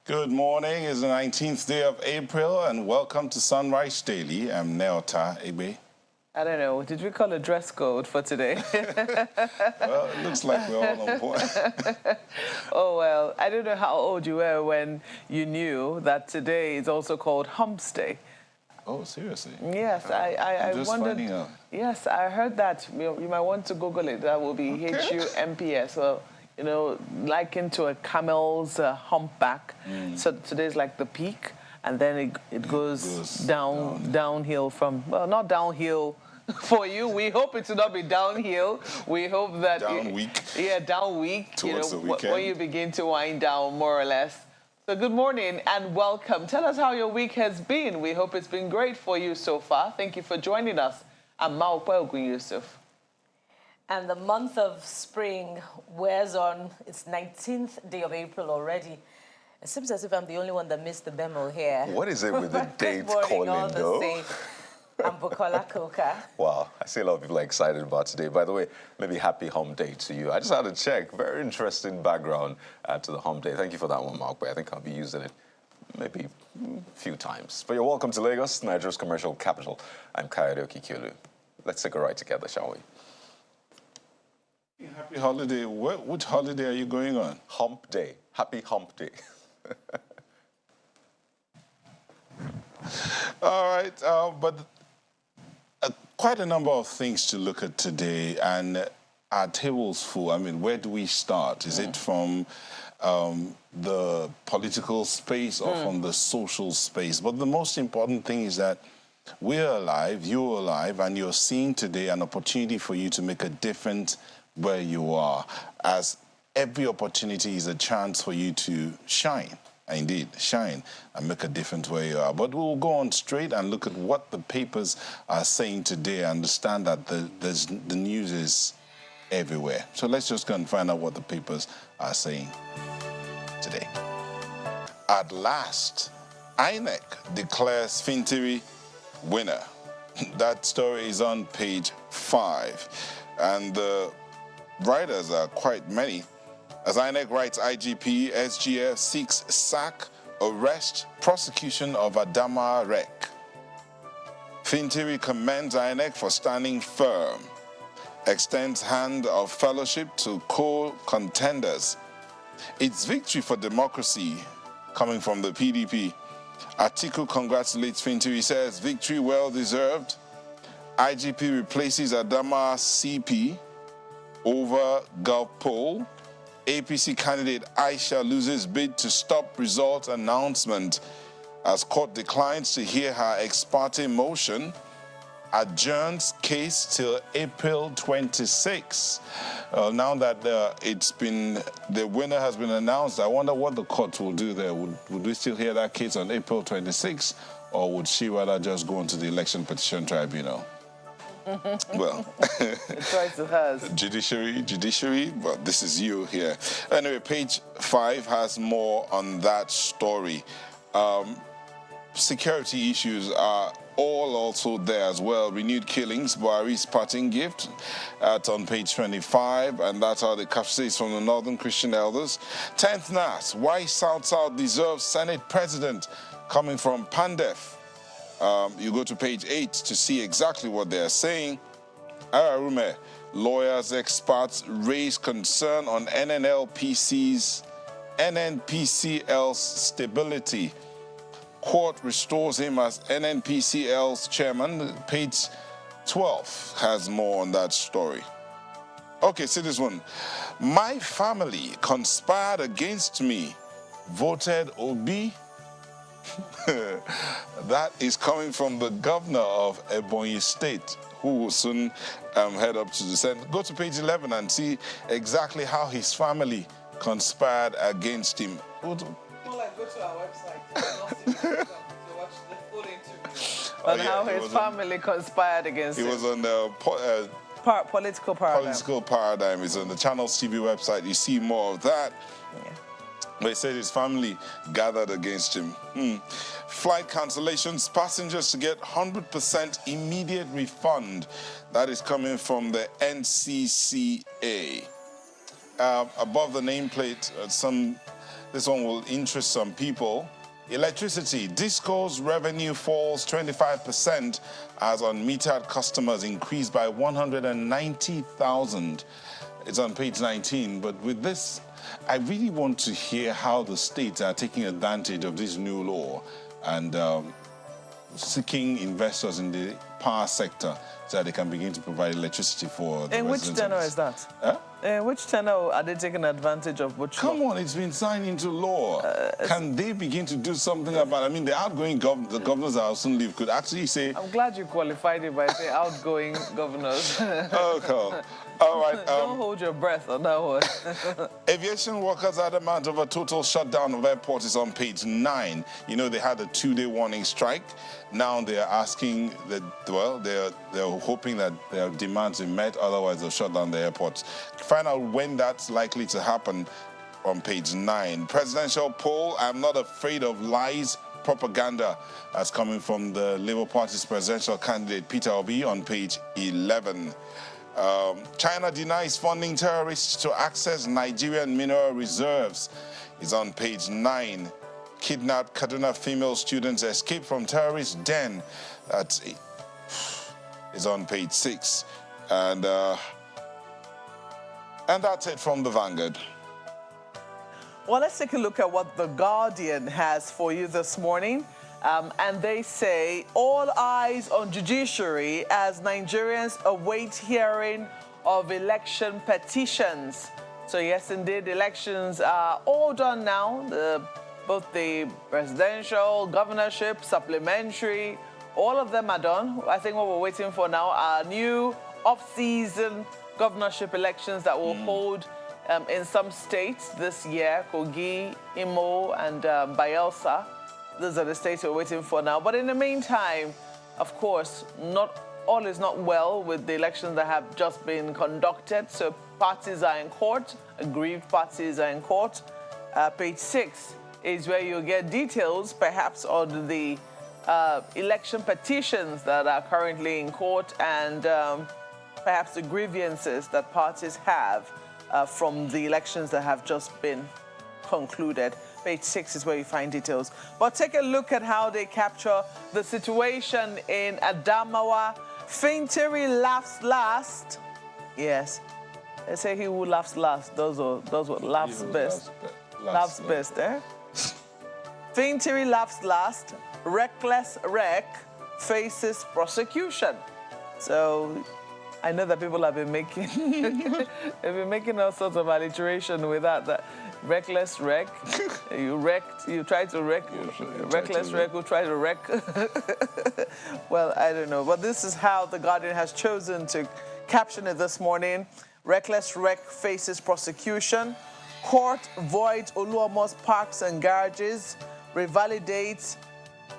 Good morning. It's the 19th day of April, and welcome to Sunrise Daily. I'm Neota Ebe. I don't know. Did we call a dress code for today? Well, it looks like we're all on point. Oh, well, I don't know how old you were when you knew that today is also called Humps Day. Oh, seriously? Yes, I just wondered. finding out. Yes, I heard that. You might want to Google it. That will be HUMPS. Well, you know, likened to a camel's humpback. So today's like the peak, and then it goes downhill from, well, not downhill for you. We hope it will not be downhill. We hope that Down week. Yeah, down week. Towards the weekend. When you begin to wind down, more or less. So good morning and welcome. Tell us how your week has been. We hope it's been great for you so far. Thank you for joining us. I'm Maokwe Ogun Yusuf. And the month of spring wears on. It's 19th day of April already. It seems as if I'm the only one that missed the memo here. What is it with the date calling, though? I'm Bukola Koka. Wow, I see a lot of people are excited about today. By the way, maybe happy Hump Day to you. I just had to check. Very interesting background to the Hump Day. Thank you for that one, Mark. But I think I'll be using it maybe a few times. But you're welcome to Lagos, Nigeria's commercial capital. I'm Kayode Okikiolu. Let's take a ride together, shall we? Happy holiday. Which holiday are you going on? Hump Day. Happy Hump Day. All right, but quite a number of things to look at today, and our table's full. I mean, where do we start? Is it from the political space or from the social space? But the most important thing is that we're alive, you're alive, and you're seeing today an opportunity for you to make a difference where you are, as every opportunity is a chance for you to shine. Indeed, shine and make a difference where you are. But we'll go on straight and look at what the papers are saying today. I understand that the news is everywhere. So let's just go and find out what the papers are saying today. At last, INEC declares Fintiri winner. That story is on page 5. And the writers are quite many. As INEC writes, IGP, SGF seeks sack, arrest, prosecution of Adamawa wreck. Fintiri commends INEC for standing firm, extends hand of fellowship to co-contenders. It's victory for democracy, coming from the PDP. Atiku congratulates Fintiri, says victory well deserved. IGP replaces Adamawa CP over Gulf poll. APC candidate Aisha loses bid to stop result announcement as court declines to hear her ex parte motion, adjourns case till April 26. Now that the winner has been announced, I wonder what the court will do there. Would we still hear that case on April 26, or would she rather just go into the election petition tribunal? Well, The choice is hers. Judiciary, well, this is you here. Anyway, page 5 has more on that story. Security issues are all also there as well. Renewed killings, Buhari's parting gift, that's on page 25, and that's how the capsules from the Northern Christian Elders. 10th NAS, why South deserves Senate President, coming from Pandef. You go to page 8 to see exactly what they're saying. Ararume, lawyers, experts raise concern on NNPCL's stability. Court restores him as NNPCL's chairman. Page 12 has more on that story. Okay, see this one. My family conspired against me, voted Obi. That is coming from the governor of Ebonyi State, who will soon head up to the Senate. Go to page 11 and see exactly how his family conspired against him. More like go to our website to watch the full interview on how his family conspired against him. He was on the political paradigm. Political paradigm. It's on the Channels TV website. You see more of that. Yeah. They said his family gathered against him. Flight cancellations, passengers to get 100% immediate refund. That is coming from the NCCA. Above the nameplate, some This one will interest some people. Electricity. Disco's revenue falls 25% as unmetered customers increased by 190,000. It's on page 19. But with this, I really want to hear how the states are taking advantage of this new law and seeking investors in the power sector so that they can begin to provide electricity for the residents. In which tenor is that? Huh? In which tenor are they taking advantage of which Come law? on, it's been signed into law. Can they begin to do something about it? I mean, the outgoing the governors that will soon leave could actually say... I'm glad you qualified it by saying outgoing governors. Okay. All right. Don't hold your breath on that one. Aviation workers adamant of a total shutdown of airports is on page 9. You know, they had a 2-day warning strike. Now they're asking that, well, they're hoping that their demands are met, otherwise they'll shut down the airports. Find out when that's likely to happen on page 9. Presidential poll, I'm not afraid of lies, propaganda. That's coming from the Labour Party's presidential candidate, Peter Obi, on page 11. China denies funding terrorists to access Nigerian mineral reserves is on page 9. Kidnapped Kaduna female students escape from terrorist den. That is on page 6. And that's it from the Vanguard. Well, let's take a look at what The Guardian has for you this morning. And they say, all eyes on judiciary as Nigerians await hearing of election petitions. So yes, indeed, elections are all done now. Both the presidential, governorship, supplementary, all of them are done. I think what we're waiting for now are new off-season governorship elections that will hold in some states this year, Kogi, Imo, and Bayelsa. Those are the states we're waiting for now. But in the meantime, of course, not all is not well with the elections that have just been conducted. So parties are in court, aggrieved parties are in court. Page 6 is where you'll get details, perhaps, on the election petitions that are currently in court and perhaps the grievances that parties have from the elections that have just been concluded. Page 6 is where you find details. But take a look at how they capture the situation in Adamawa. Faintery laughs last. Yes. They say he who laughs last does what laughs best. Laughs best, eh? Faintery laughs last. Reckless wreck faces prosecution. So I know that people have been making they've been making all sorts of alliteration with that reckless wreck. You try to wreck. Reckless wreck who try to wreck. Well, I don't know. But this is how The Guardian has chosen to caption it this morning. Reckless wreck faces prosecution. Court voids Oluomo's parks and garages. Revalidates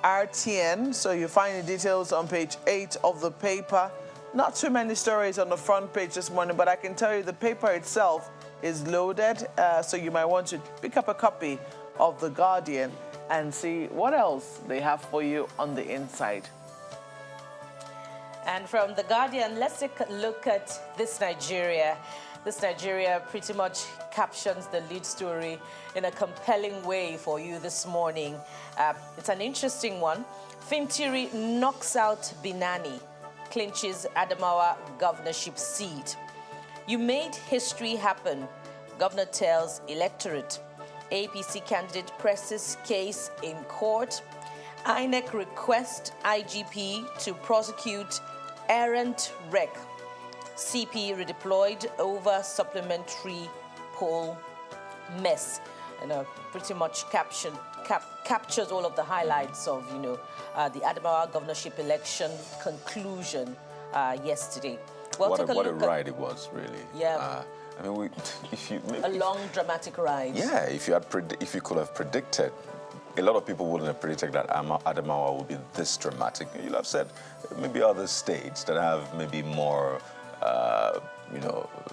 RTN. So you find the details on page 8 of the paper. Not too many stories on the front page this morning, but I can tell you the paper itself is loaded, so you might want to pick up a copy of The Guardian and see what else they have for you on the inside. And from The Guardian, let's take a look at this Nigeria. This Nigeria pretty much captions the lead story in a compelling way for you this morning. It's an interesting one. Fintiri knocks out Binani, clinches Adamawa governorship seat. You made history happen, Governor tells electorate. APC candidate presses case in court. INEC requests IGP to prosecute errant wreck. CP redeployed over supplementary poll mess. And pretty much captures all of the highlights of, the Adamawa governorship election conclusion yesterday. Well, what a ride it was, really. Yeah. I mean, a long, dramatic ride. Yeah, if you could have predicted, a lot of people wouldn't have predicted that Adamawa would be this dramatic. You'll have said maybe other states that have maybe more,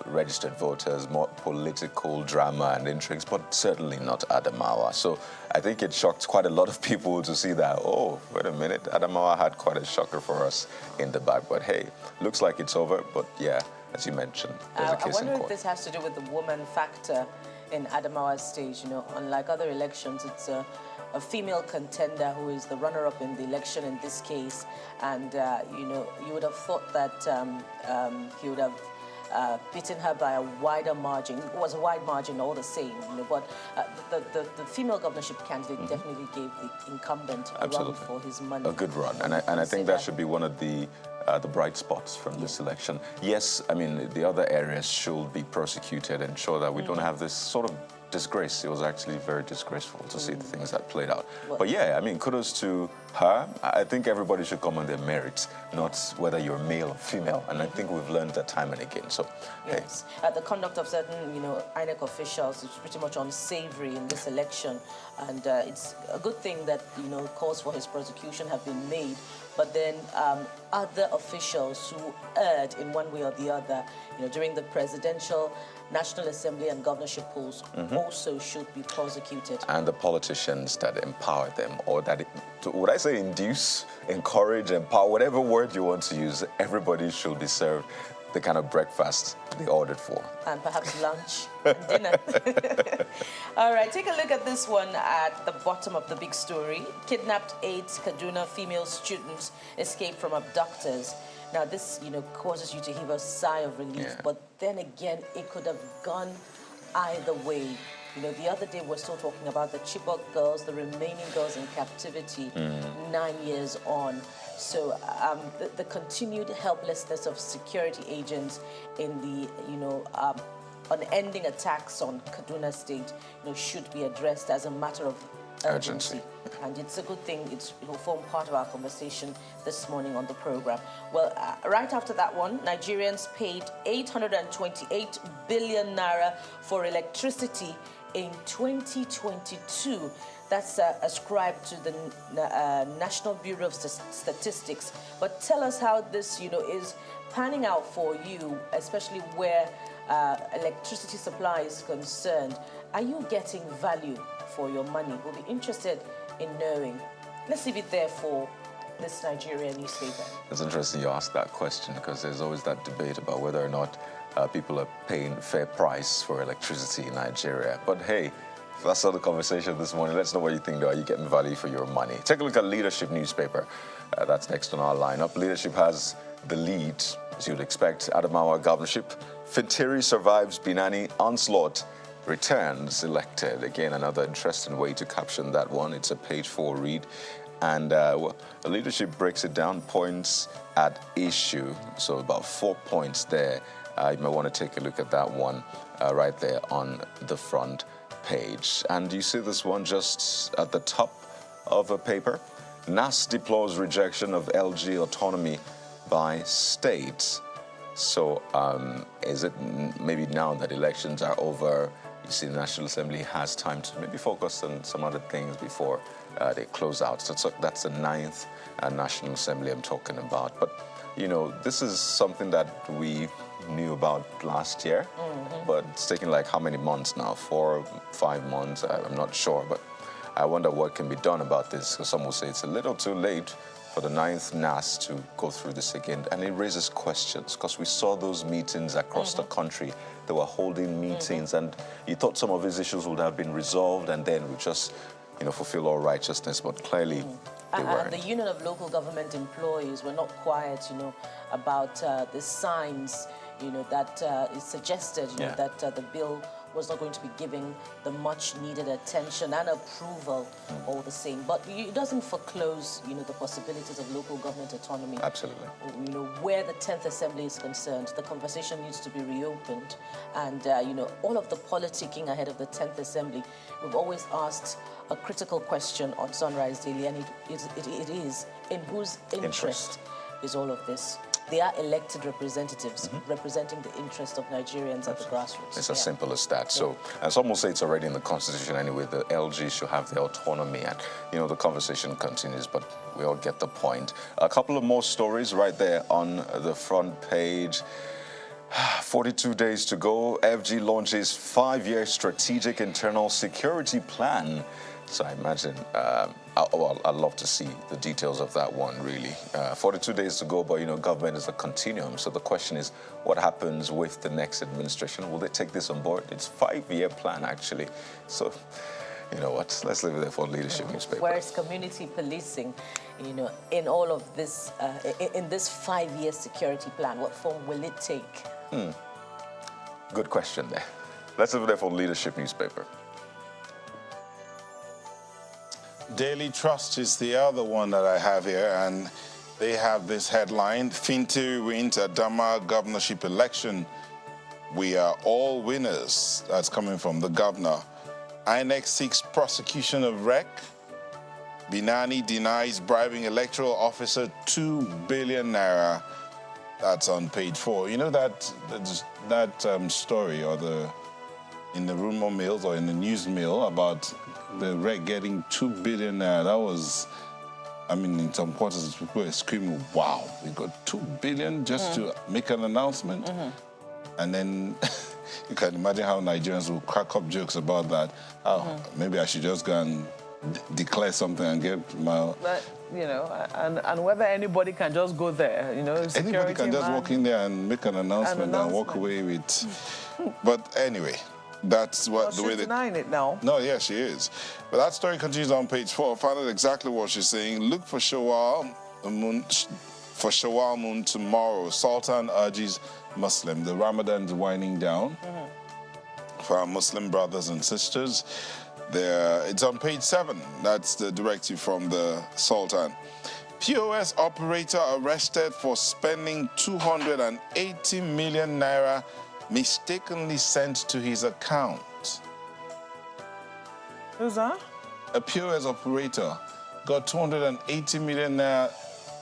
registered voters, more political drama and intrigues, but certainly not Adamawa. So I think it shocked quite a lot of people to see that, oh, wait a minute, Adamawa had quite a shocker for us in the back. But hey, looks like it's over. But yeah, as you mentioned, there's a case in court. I wonder if this has to do with the woman factor in Adamawa state. Unlike other elections, it's a female contender who is the runner-up in the election in this case. And, you would have thought that he would have beaten her by a wider margin. It was a wide margin all the same, but the female governorship candidate definitely gave the incumbent a run for his money. A good run, and I think that should be one of the bright spots from this election. Yes, I mean, the other areas should be prosecuted and show that we don't have this sort of disgrace. It was actually very disgraceful to see the things that played out. But yeah, I mean, kudos to her. I think everybody should come on their merits, not whether you're male or female. And I think we've learned that time and again. So, yes, the conduct of certain, INEC officials is pretty much unsavory in this election, and it's a good thing that calls for his prosecution have been made. But then other officials who erred in one way or the other, during the presidential, National Assembly and governorship polls also should be prosecuted. And the politicians that empower them, or that, would I say induce, encourage, empower, whatever word you want to use, everybody should be served the kind of breakfast they ordered for. And perhaps lunch and dinner. All right, take a look at this one at the bottom of the big story. Kidnapped 8 Kaduna female students escaped from abductors. Now, this, causes you to heave a sigh of relief, but then again, it could have gone either way. The other day we're still talking about the Chibok girls, the remaining girls in captivity, 9 years on. So the continued helplessness of security agents in the, unending attacks on Kaduna State, should be addressed as a matter of urgency. And it's a good thing. It will form part of our conversation this morning on the program. Well, right after that one, Nigerians paid 828 billion naira for electricity in 2022. That's ascribed to the National Bureau of Statistics. But tell us how this, is panning out for you, especially where electricity supply is concerned. Are you getting value for your money? We'll be interested in knowing. Let's leave it there for this Nigerian newspaper. It's interesting you ask that question, because there's always that debate about whether or not people are paying fair price for electricity in Nigeria. But hey, that's not the conversation this morning. Let's know what you think, though. Are you getting value for your money? Take a look at Leadership newspaper. That's next on our lineup. Leadership has the lead, as you'd expect. Adamawa governorship. Fintiri survives Binani onslaught. Returns elected. Again, another interesting way to caption that one. It's a page 4 read. And the leadership breaks it down, points at issue. So about 4 points there. You may want to take a look at that one right there on the front page. And you see this one just at the top of a paper. NAS deplores rejection of LG autonomy by states. So is it maybe now that elections are over, you see the National Assembly has time to maybe focus on some other things before they close out. So that's the 9th National Assembly I'm talking about. But, this is something that we knew about last year, but it's taking like how many months now? 4 or 5 months? I'm not sure, but I wonder what can be done about this, because some will say it's a little too late for the 9th NAS to go through this again. And it raises questions, because we saw those meetings across the country. They were holding meetings, and you thought some of these issues would have been resolved, and then we just, fulfill all righteousness, but clearly they weren't. The Union of Local Government Employees were not quiet, about the signs, that is suggested, that the bill was not going to be giving the much-needed attention and approval all the same. But it doesn't foreclose, the possibilities of local government autonomy. Absolutely. Where the 10th Assembly is concerned, the conversation needs to be reopened. And, all of the politicking ahead of the 10th Assembly, we've always asked a critical question on Sunrise Daily, and it is, in whose interest is all of this? They are elected representatives representing the interest of Nigerians at the grassroots. It's as simple as that. So, and some will say it's already in the Constitution anyway, the LG should have their autonomy, and, the conversation continues, but we all get the point. A couple of more stories right there on the front page. 42 days to go. FG launches 5-year strategic internal security plan. So I imagine, I'd love to see the details of that one, really. 42 days to go, but, you know, government is a continuum. So the question is, what happens with the next administration? Will they take this on board? It's a 5-year plan, actually. So, you know what, let's leave it there for leadership newspaper. Where's community policing, you know, in all of this, in this 5-year security plan? What form will it take? Good question there. Let's leave it there for leadership newspaper. Daily Trust is the other one that I have here, and they have this headline: Fintiri wins Adamawa governorship election. We are all winners. That's coming from the governor. INEC seeks prosecution of REC. Binani denies bribing electoral officer 2 billion naira. That's on page 4. You know that story, or in the rumor mills or in the news mill, about the REC getting 2 billion naira. That was, I mean, in some quarters people were screaming, wow, we got 2 billion just to make an announcement. And then you can imagine how Nigerians will crack up jokes about that. Oh, maybe I should just go and declare something and get my... But, you know, and whether anybody can just go there, you know, anybody can just walk in there and make an announcement and walk away with... But anyway, that's what the way they... denying it now. No, yeah, she is. But that story continues on page 4. Find out exactly what she's saying. Look for Shawwal moon tomorrow. Sultan urges Muslim. The Ramadan's winding down for our Muslim brothers and sisters. It's on page 7. That's the directive from the Sultan. POS operator arrested for spending 280 million naira mistakenly sent to his account. Who's that? A POS operator got 280 million naira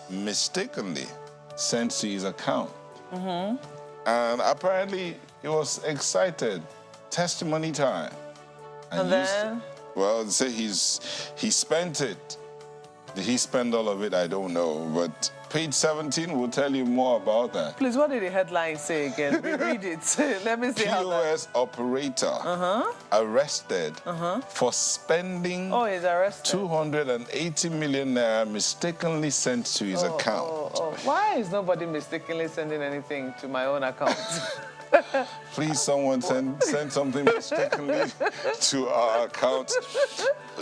mistakenly sent to his account. And apparently he was excited. Testimony time. And then? Well, they say he spent it. Did he spend all of it? I don't know. But page 17 will tell you more about that. Please, what did the headline say again? Read it. Let me see how that... POS operator arrested for spending 280 million naira mistakenly sent to his account. Why is nobody mistakenly sending anything to my own account? Please, someone send something mistakenly to our account.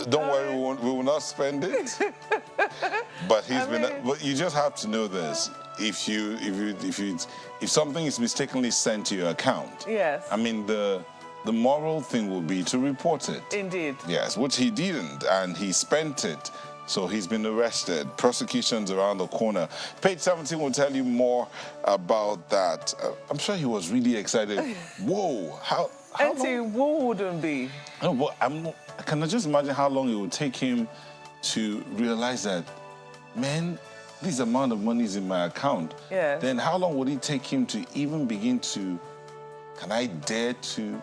Don't worry, we will not spend it. But but you just have to know this: if something is mistakenly sent to your account, yes, I mean the moral thing will be to report it. Indeed. Yes, which he didn't, and he spent it. So he's been arrested. Prosecution's around the corner. Page 17 will tell you more about that. I'm sure he was really excited. Whoa, how long? Who wouldn't be? No, but can I just imagine how long it would take him to realize that, man, this amount of money is in my account. Yes. Then how long would it take him to even begin to, can I dare to?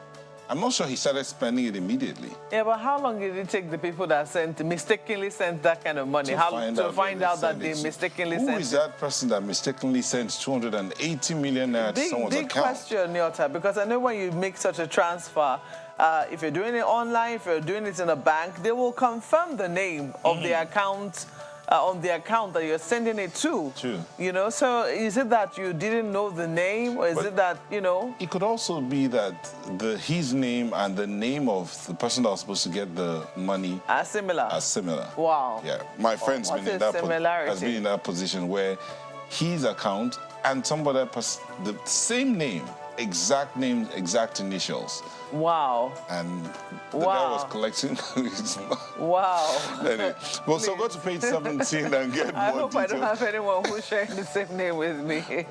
I'm not sure he started spending it immediately. Yeah, but how long did it take the people that mistakenly sent that kind of money to find out that they mistakenly sent it? Who is that person that mistakenly sends 280 million naira to someone's account? Big question, Nyota, because I know when you make such a transfer, if you're doing it online, if you're doing it in a bank, they will confirm the name of the account on the account that you're sending it to. True. You know, so is it that you didn't know the name, or is it that, you know? It could also be that his name and the name of the person that was supposed to get the money are similar. Wow. Yeah, my friend's been in that position where his account and somebody else, the same name, exact initials. Wow. And the guy was collecting his money. Wow. Anyway, well, so go to page 17 and get more details. I hope I don't have anyone who's sharing the same name with me.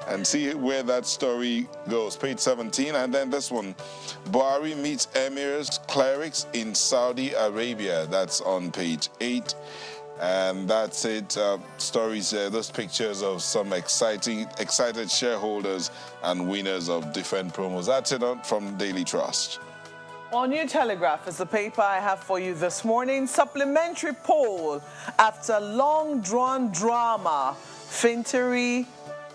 And see where that story goes. Page 17, and then this one. Buhari meets emirs, clerics in Saudi Arabia. That's on page 8. And that's it. Stories there, those pictures of some excited shareholders and winners of different promos. That's it from Daily Trust. Well, New Telegraph is the paper I have for you this morning. Supplementary poll after long-drawn drama. Fintiri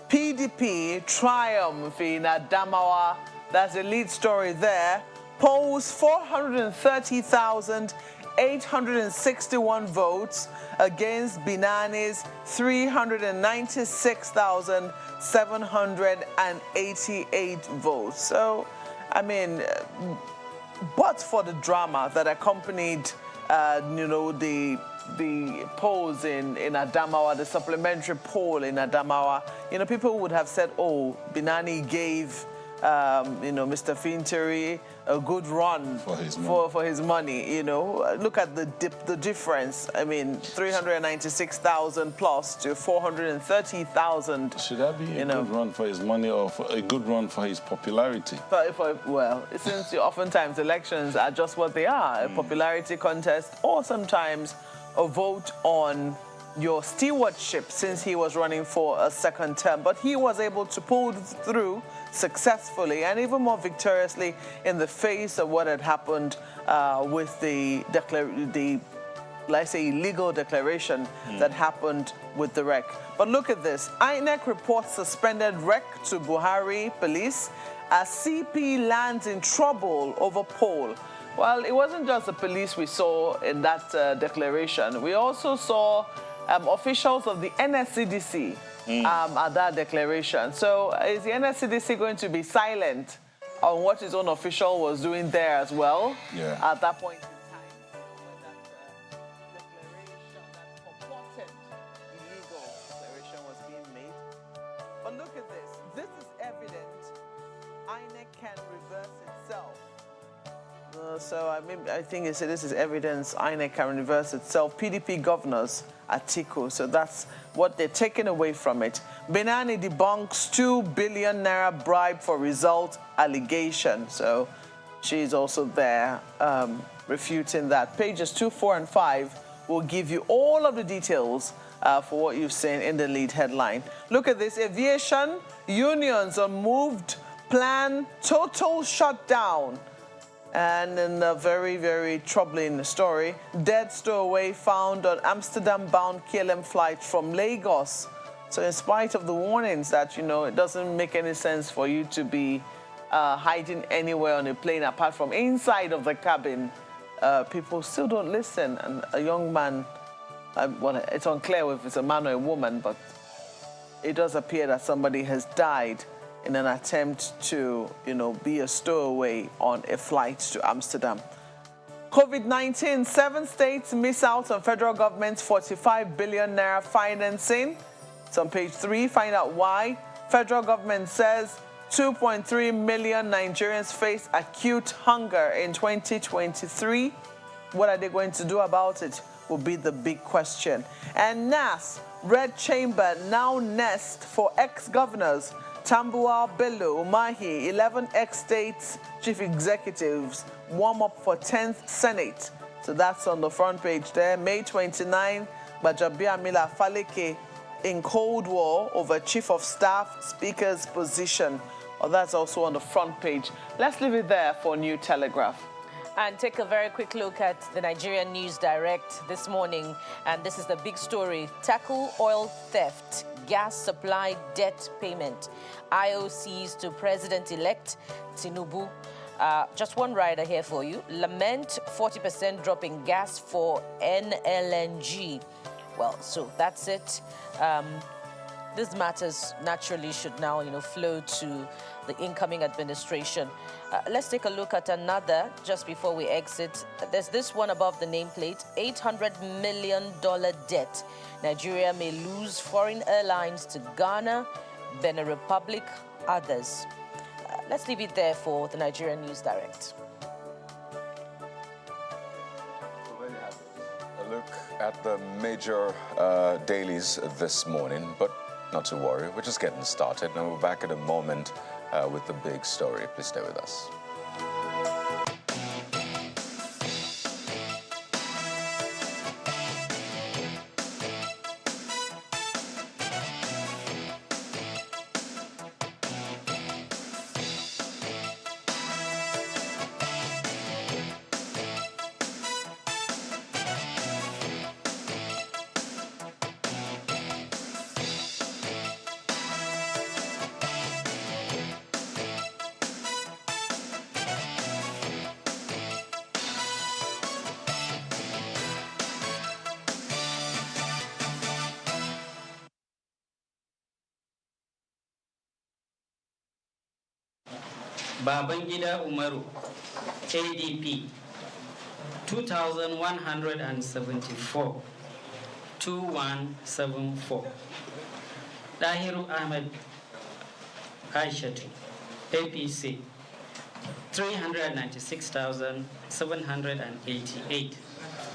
PDP triumph in Adamawa. That's the lead story there. Polls 430,861 votes against Binani's 396,788 votes. So, I mean, but for the drama that accompanied, the polls in Adamawa, the supplementary poll in Adamawa, people would have said, oh, Binani gave, Mr. Finteri a good run for his money. Look at the difference. I mean, 396,000 plus to 430,000. Should that be a good run for his money or a good run for his popularity? Well, since oftentimes elections are just what they are, a popularity contest, or sometimes a vote on your stewardship, since he was running for a second term. But he was able to pull through successfully and even more victoriously in the face of what had happened with the let's say, illegal declaration that happened with the REC. But look at this. INEC reports suspended REC to Buhari police as CP lands in trouble over poll. Well, it wasn't just the police we saw in that declaration. We also saw officials of the NSCDC at that declaration. So is the NSCDC going to be silent on what his own official was doing there as well? Yeah. At that point in time, when that declaration, that purported illegal declaration was being made. But look at this. This is evident. INEC can reverse itself. I think they say this is evidence INEC can reverse itself. PDP governors Atiku. So that's what they're taking away from it. Binani debunks 2 billion naira bribe for result allegation. So she's also there refuting that. Pages 2, 4, and 5 will give you all of the details for what you've seen in the lead headline. Look at this. Aviation unions are moved, plan total shutdown. And in a very, very troubling story, dead stowaway found on Amsterdam-bound KLM flight from Lagos. So in spite of the warnings that, it doesn't make any sense for you to be hiding anywhere on a plane apart from inside of the cabin, people still don't listen. And a young man, well, it's unclear if it's a man or a woman, but it does appear that somebody has died in an attempt to, be a stowaway on a flight to Amsterdam. COVID-19, 7 states miss out on federal government's 45 billion naira financing. It's on page 3. Find out why. Federal government says 2.3 million Nigerians face acute hunger in 2023. What are they going to do about it will be the big question. And NAS, Red Chamber now nest for ex-governors. Tambuwal, Bello, Umahi, 11 ex-states chief executives warm up for 10th Senate. So that's on the front page there. May 29, Bajabia Mila Faleke in Cold War over chief of staff speaker's position. Well, that's also on the front page. Let's leave it there for New Telegraph. And take a very quick look at the Nigerian NewsDirect this morning. And this is the big story. Tackle oil theft, gas supply debt payment. IOCs to President-elect Tinubu. Just one rider here for you. Lament 40% drop in gas for NLNG. Well, so that's it. These matters naturally should now, flow to the incoming administration. Let's take a look at another just before we exit. There's this one above the nameplate, $800 million debt. Nigeria may lose foreign airlines to Ghana, Benin Republic, others. Let's leave it there for the Nigerian NewsDirect. A look at the major dailies this morning, but not to worry, we're just getting started, and we're back in a moment with the big story. Please stay with us. Babangida Umaru, ADP, 2,174, 2174. Dahiru Ahmed Aishatu, APC, 396,788,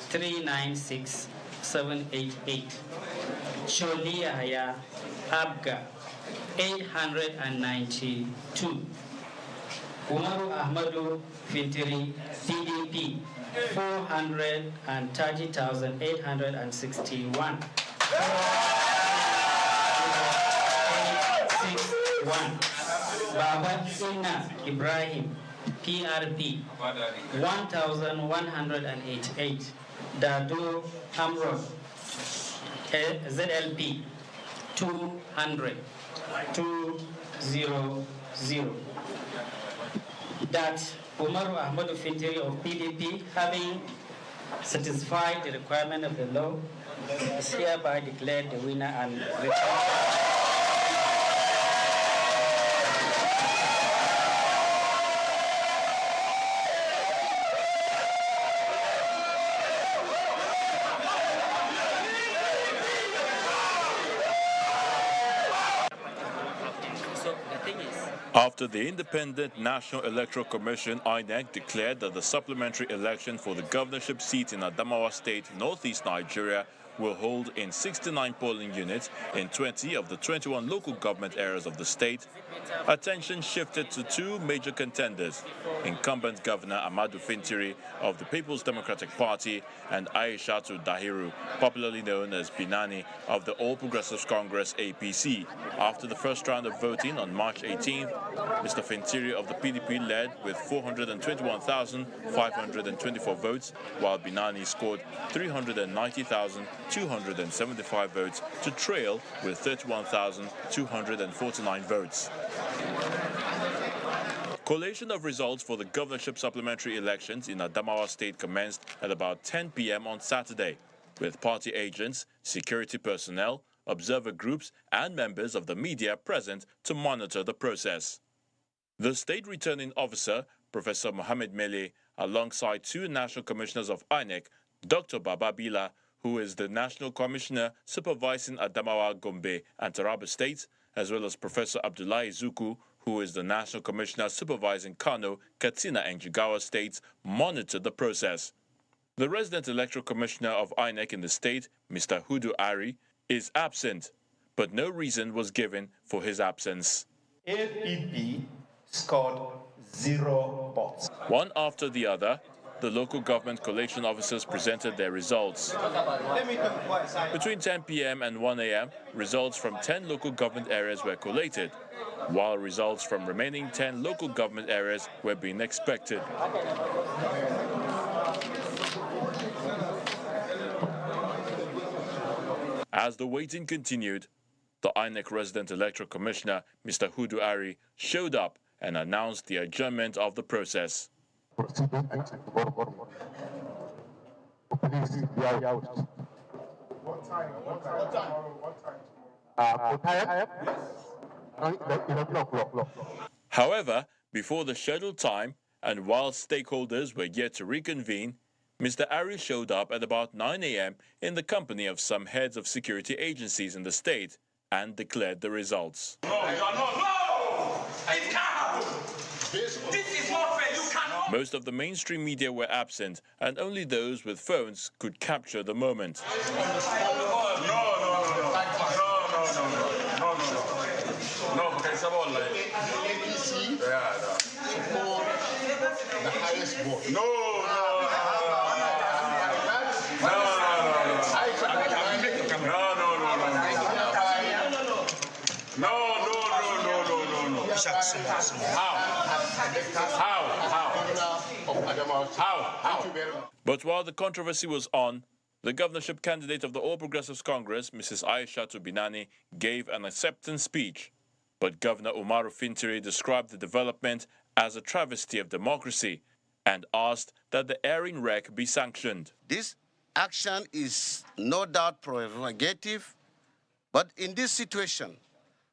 396,788. Sholia Haya Abga, 892. Umaru Ahmadu Fintiri, PDP, 430,861. 861. Baba Inna Ibrahim, PRP, 1,188. Dadu Amro, ZLP, 200. 200. That Umaru Ahmadu Fintiri of PDP, having satisfied the requirement of the law, is hereby declared the winner and After the Independent National Electoral Commission, INEC, declared that the supplementary election for the governorship seat in Adamawa State, northeast Nigeria, will hold in 69 polling units in 20 of the 21 local government areas of the state, attention shifted to two major contenders, incumbent Governor Ahmadu Fintiri of the People's Democratic Party and Aishatu Dahiru, popularly known as Binani, of the All Progressives Congress APC. After the first round of voting on March 18th, Mr. Fintiri of the PDP led with 421,524 votes, while Binani scored 390,275 votes to trail with 31,249 votes. Collation of results for the governorship supplementary elections in Adamawa State commenced at about 10 p.m. on Saturday, with party agents, security personnel, observer groups, and members of the media present to monitor the process. The state returning officer, Professor Mohammed Mele, alongside two national commissioners of INEC, Dr. Baba Bila, who is the national commissioner supervising Adamawa, Gombe, and Taraba states, as well as Professor Abdullahi Zuku, who is the national commissioner supervising Kano, Katsina, and Jigawa states, monitored the process. The resident electoral commissioner of INEC in the state, Mr. Hudu Ari, is absent, but no reason was given for his absence. APP scored 0 votes. One after the other, the local government collation officers presented their results. Between 10 p.m. and 1 a.m., results from 10 local government areas were collated, while results from remaining 10 local government areas were being expected. As the waiting continued, the INEC resident electoral commissioner, Mr. Hudu Ari, showed up and announced the adjournment of the process. Proceeding please be out. What time? However, before the scheduled time, and while stakeholders were yet to reconvene, Mr. Ari showed up at about 9 a.m. in the company of some heads of security agencies in the state and declared the results. No! It can't happen! This is not fair, you cannot! Most of the mainstream media were absent, and only those with phones could capture the moment. No, because it's all like NNPCL support the highest vote. No. How? But while the controversy was on, the governorship candidate of the All Progressives Congress, Mrs. Aishatu Binani, gave an acceptance speech. But Governor Umaru Fintiri described the development as a travesty of democracy and asked that the airing wreck be sanctioned. This action is no doubt prerogative, but in this situation,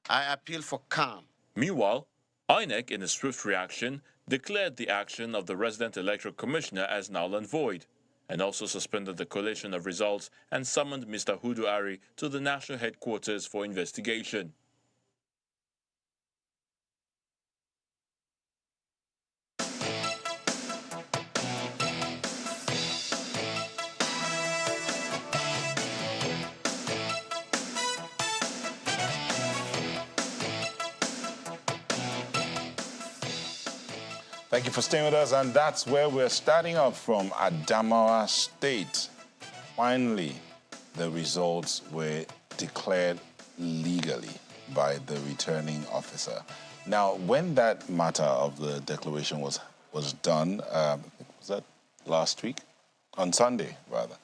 I appeal for calm. Meanwhile, INEC, in a swift reaction, declared the action of the resident electoral commissioner as null and void, and also suspended the collation of results and summoned Mr. Hudu Ari to the national headquarters for investigation. Thank you for staying with us, and that's where we're starting off from Adamawa State. Finally, the results were declared legally by the returning officer. Now, when that matter of the declaration was done, was that last week? On Sunday, rather.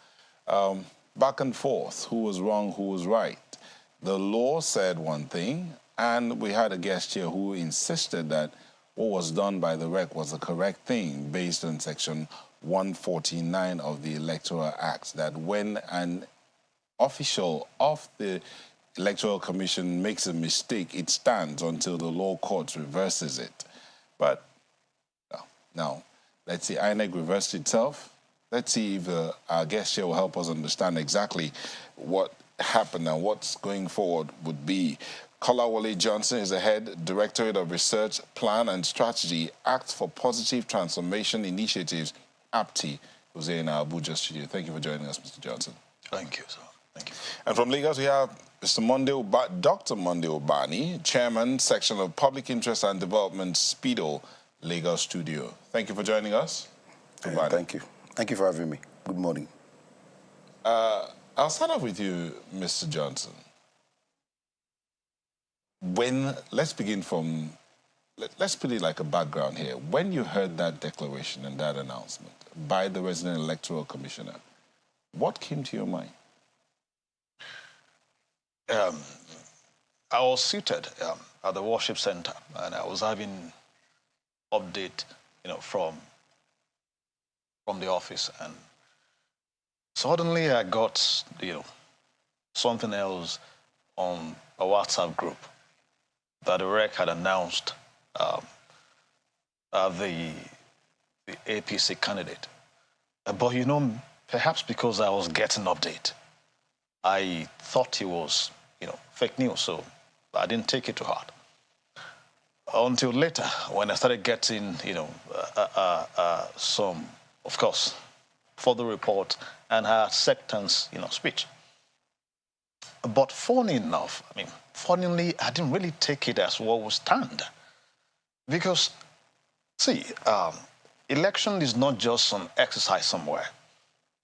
Back and forth, who was wrong, who was right. The law said one thing, and we had a guest here who insisted that what was done by the REC was the correct thing based on Section 149 of the Electoral Act, that when an official of the Electoral Commission makes a mistake, it stands until the law court reverses it. But now, let's see, INEC reversed itself. Let's see if our guest here will help us understand exactly what happened and what's going forward would be. Kolawole Johnson is the head Directorate of Research, Plan and Strategy, Act for Positive Transformation Initiatives, APTI, who's here in our Abuja studio. Thank you for joining us, Mr. Johnson. Thank you, sir. Thank you. And from Lagos, we have Mr. Dr. Monday Obani, Chairman, Section of Public Interest and Development, Speedo, Lagos studio. Thank you for joining us. Thank you. Thank you for having me. Good morning. I'll start off with you, Mr. Johnson. Let's begin from, let's put it like a background here. When you heard that declaration and that announcement by the resident electoral commissioner, what came to your mind? I was seated at the worship center, and I was having update, from the office, and suddenly I got, something else on a WhatsApp group that the REC had announced the APC candidate. But, perhaps because I was getting update, I thought it was, fake news, so I didn't take it to heart. Until later, when I started getting, some, of course, further report and her acceptance, speech. But funnily, I didn't really take it as what would stand. Because, see, election is not just some exercise somewhere.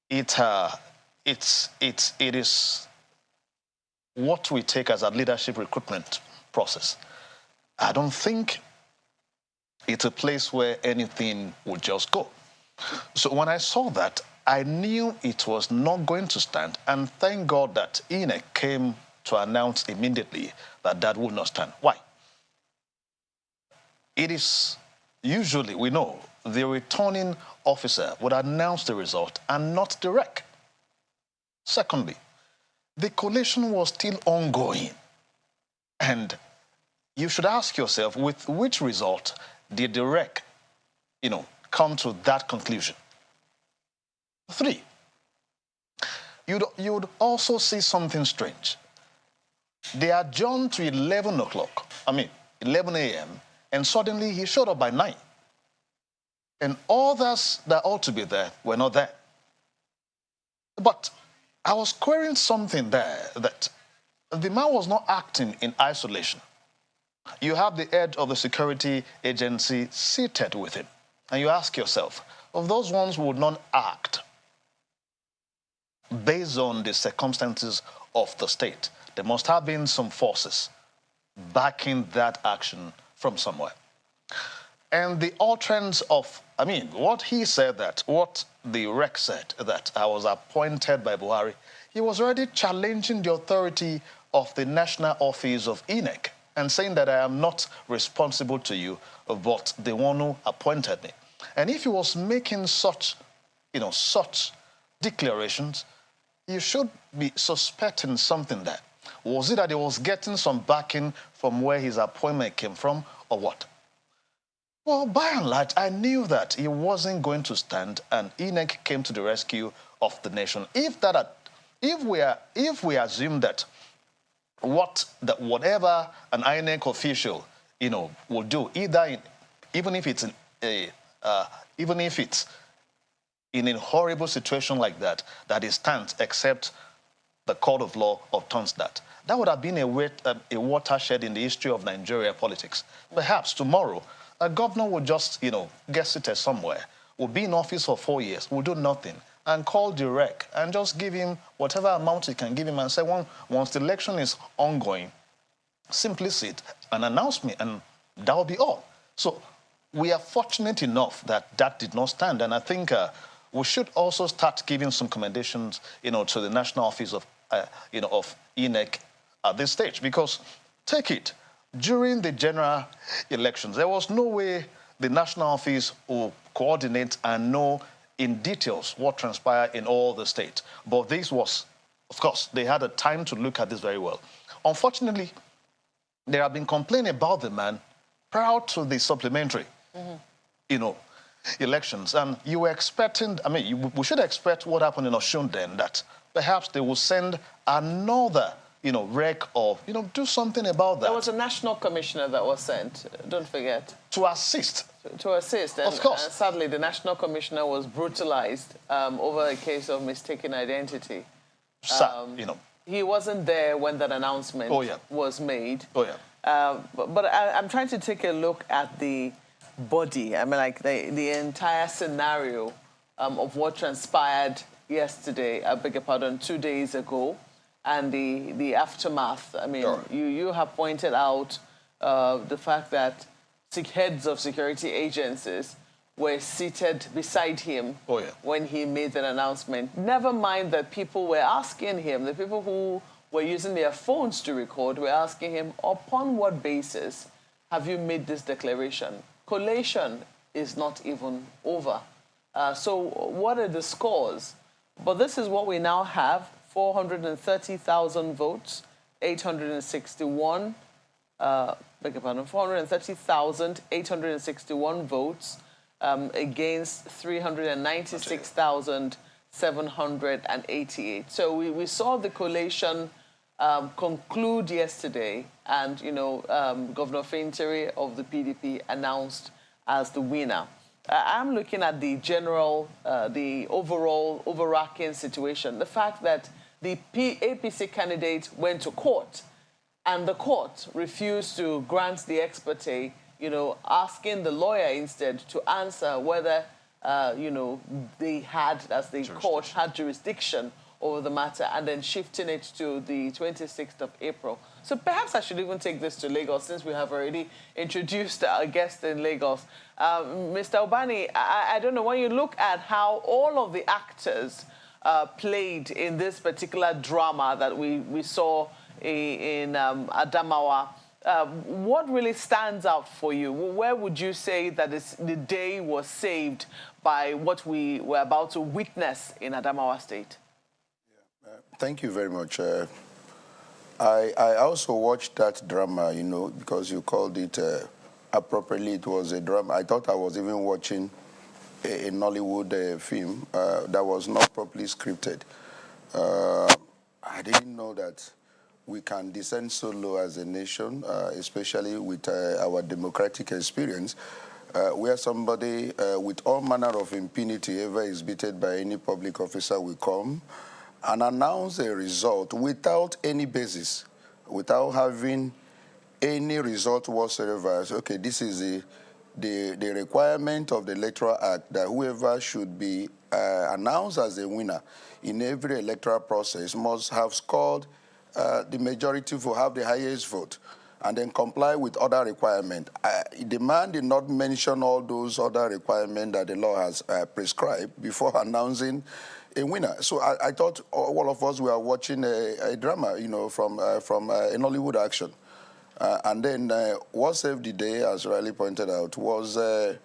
It is what we take as a leadership recruitment process. I don't think it's a place where anything would just go. So when I saw that, I knew it was not going to stand, and thank God that INEC came to announce immediately that that would not stand. Why? It is usually, we know, the returning officer would announce the result and not the REC. Secondly, the collation was still ongoing, and you should ask yourself, with which result did the REC, come to that conclusion? 3, you'd also see something strange. They adjourned to 11 a.m., and suddenly he showed up by 9. And others that ought to be there were not there. But I was querying something there, that the man was not acting in isolation. You have the head of the security agency seated with him, and you ask yourself, of those ones who would not act based on the circumstances of the state, there must have been some forces backing that action from somewhere. And the utterance of, what he said, that what the REC said, that I was appointed by Buhari, he was already challenging the authority of the National Office of INEC and saying that I am not responsible to you, but the one who appointed me. And if he was making such declarations, you should be suspecting something there. Was it that he was getting some backing from where his appointment came from, or what? Well, by and large, I knew that he wasn't going to stand, and INEC came to the rescue of the nation. If we assume that whatever an INEC official, will do, even if it's in a horrible situation like that he stands, except the court of law overturns that. That would have been a watershed in the history of Nigeria politics. Perhaps tomorrow, a governor will just, get seated somewhere, will be in office for 4 years, will do nothing, and call the rec and just give him whatever amount he can give him and say, once the election is ongoing, simply sit and announce me, and that will be all. So we are fortunate enough that did not stand, and I think we should also start giving some commendations, to the national office of, of INEC at this stage, because take it, during the general elections, there was no way the national office will coordinate and know in details what transpired in all the states. But this was, of course, they had a time to look at this very well. Unfortunately, there have been complaints about the man prior to the supplementary, elections. And you were expecting, we should expect what happened in Osun then, that perhaps they will send another rec or, do something about that. There was a national commissioner that was sent, don't forget. To assist. To assist. And, of course. Sadly, the national commissioner was brutalized over a case of mistaken identity. He wasn't there when that announcement was made. But I'm trying to take a look at the body. The entire scenario of what transpired yesterday, 2 days ago, and the aftermath. You have pointed out the fact that heads of security agencies were seated beside him when he made that announcement. Never mind that people were asking him, the people who were using their phones to record were asking him, upon what basis have you made this declaration? Collation is not even over. So what are the scores? But this is what we now have. 430,000 votes, 430,861 votes against 396,788. So we saw the collation conclude yesterday, and, Governor Fintiri of the PDP announced as the winner. I'm looking at the general, the overall overarching situation. The fact that the APC candidate went to court, and the court refused to grant the ex parte, asking the lawyer instead to answer whether, they had, as the court had jurisdiction over the matter, and then shifting it to the 26th of April. So perhaps I should even take this to Lagos, since we have already introduced our guest in Lagos. Mr. Obani, I don't know, when you look at how all of the actors played in this particular drama that we saw in Adamawa, what really stands out for you? Where would you say that the day was saved by what we were about to witness in Adamawa State? Thank you very much. I also watched that drama, because you called it appropriately. It was a drama. I thought I was even watching a Nollywood film that was not properly scripted. I didn't know that we can descend so low as a nation, especially with our democratic experience, where somebody with all manner of impunity ever exhibited by any public officer will come and announce a result without any basis, without having any result whatsoever. Okay, this is the requirement of the Electoral Act, that whoever should be announced as a winner in every electoral process must have scored the majority to have the highest vote, and then comply with other requirements. The man did not mention all those other requirements that the law has prescribed before announcing a winner. So I thought all of us were watching a drama, from a Nollywood action. And then what saved the day, as Riley pointed out, was the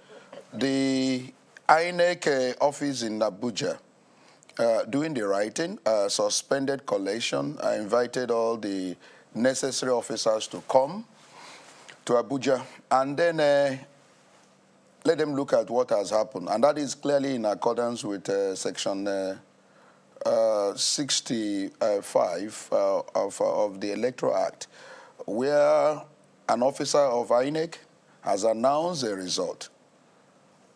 INEC office in Abuja doing the writing, suspended collation, invited all the necessary officers to come to Abuja. And then let them look at what has happened. And that is clearly in accordance with Section 65 of the Electoral Act, where an officer of INEC has announced a result.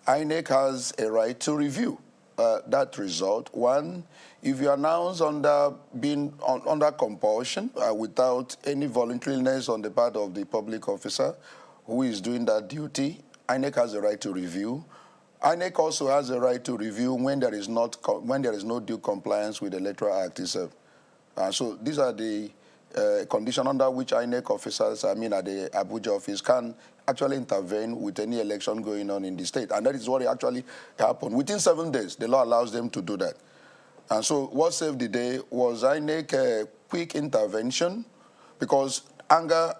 INEC has a right to review that result. One, if you announce under compulsion without any voluntariness on the part of the public officer who is doing that duty, INEC has a right to review. INEC also has a right to review when there is no due compliance with the Electoral Act itself. So these are the conditions under which INEC officers, at the Abuja office, can actually intervene with any election going on in the state. And that is what actually happened. Within 7 days, the law allows them to do that. And so what saved the day was INEC quick intervention, because anger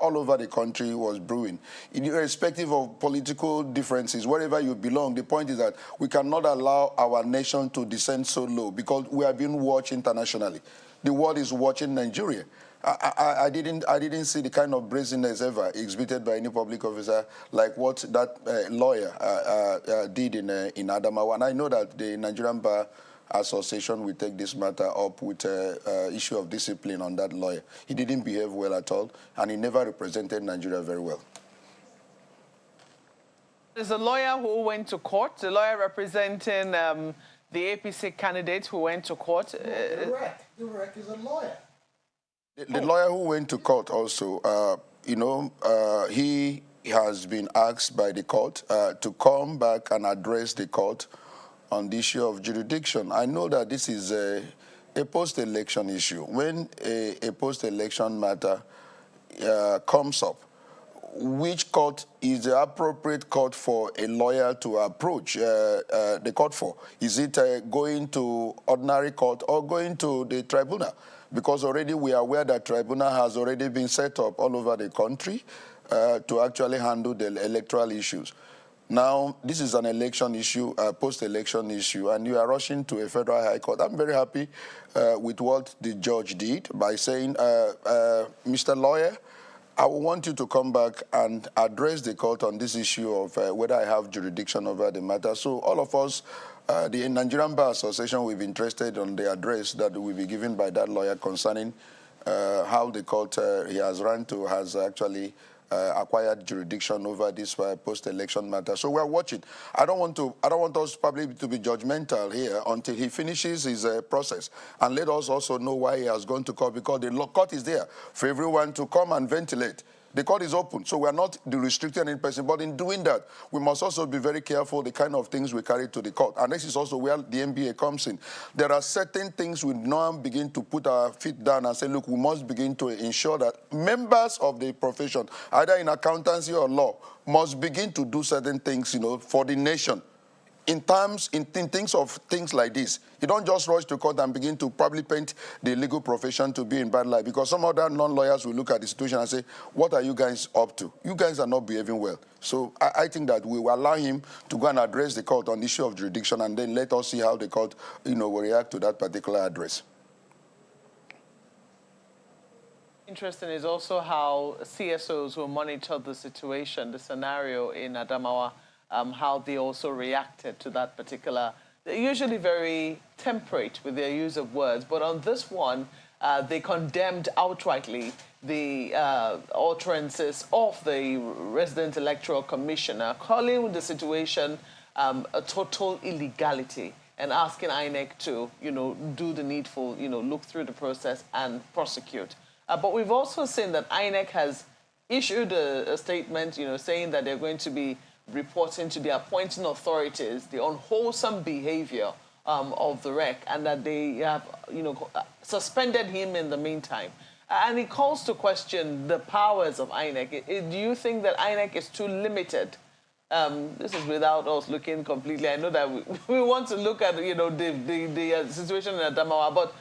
all over the country was brewing. Irrespective of political differences, wherever you belong, the point is that we cannot allow our nation to descend so low, because we are being watched internationally. The world is watching Nigeria. I didn't see the kind of brazenness ever exhibited by any public officer like what that lawyer did in Adamawa. And I know that the Nigerian Bar Association will take this matter up with issue of discipline on that lawyer. He didn't behave well at all, and he never represented Nigeria very well. There's a lawyer who went to court, the lawyer representing the APC candidate who went to court. The rec is a lawyer. The lawyer who went to court also, he has been asked by the court to come back and address the court on the issue of jurisdiction. I know that this is a post-election issue. When a post-election matter comes up, which court is the appropriate court for a lawyer to approach the court for? Is it going to ordinary court or going to the tribunal? Because already we are aware that tribunal has already been set up all over the country to actually handle the electoral issues. Now, this is an election issue, a post-election issue, and you are rushing to a federal high court. I'm very happy with what the judge did by saying, Mr. Lawyer, I want you to come back and address the court on this issue of whether I have jurisdiction over the matter. So all of us, the Nigerian Bar Association, we've been interested on the address that will be given by that lawyer concerning how the court he has run to has actually acquired jurisdiction over this post-election matter. So we're watching. I don't want us probably to be judgmental here until he finishes his process, and let us also know why he has gone to court, because the court is there for everyone to come and ventilate. The court is open, so we're not restricting any person. But in doing that, we must also be very careful the kind of things we carry to the court. And this is also where the NBA comes in. There are certain things we now begin to put our feet down and say, look, we must begin to ensure that members of the profession, either in accountancy or law, must begin to do certain things, for the nation. In things like this, you don't just rush to court and begin to probably paint the legal profession to be in bad light, because some other non-lawyers will look at the situation and say, what are you guys up to? You guys are not behaving well. So I think that we will allow him to go and address the court on the issue of jurisdiction, and then let us see how the court, will react to that particular address. Interesting is also how CSOs who monitor the situation, the scenario in Adamawa, how they also reacted to that particular. They're usually very temperate with their use of words, but on this one, they condemned outrightly the utterances of the resident electoral commissioner, calling the situation a total illegality, and asking INEC to, do the needful, look through the process and prosecute. But we've also seen that INEC has issued a statement, saying that they're going to be reporting to the appointing authorities the unwholesome behavior of the REC, and that they have, suspended him in the meantime. And it calls to question the powers of INEC. Do you think that INEC is too limited? This is without us looking completely. I know that we want to look at, the situation in Adamawa, but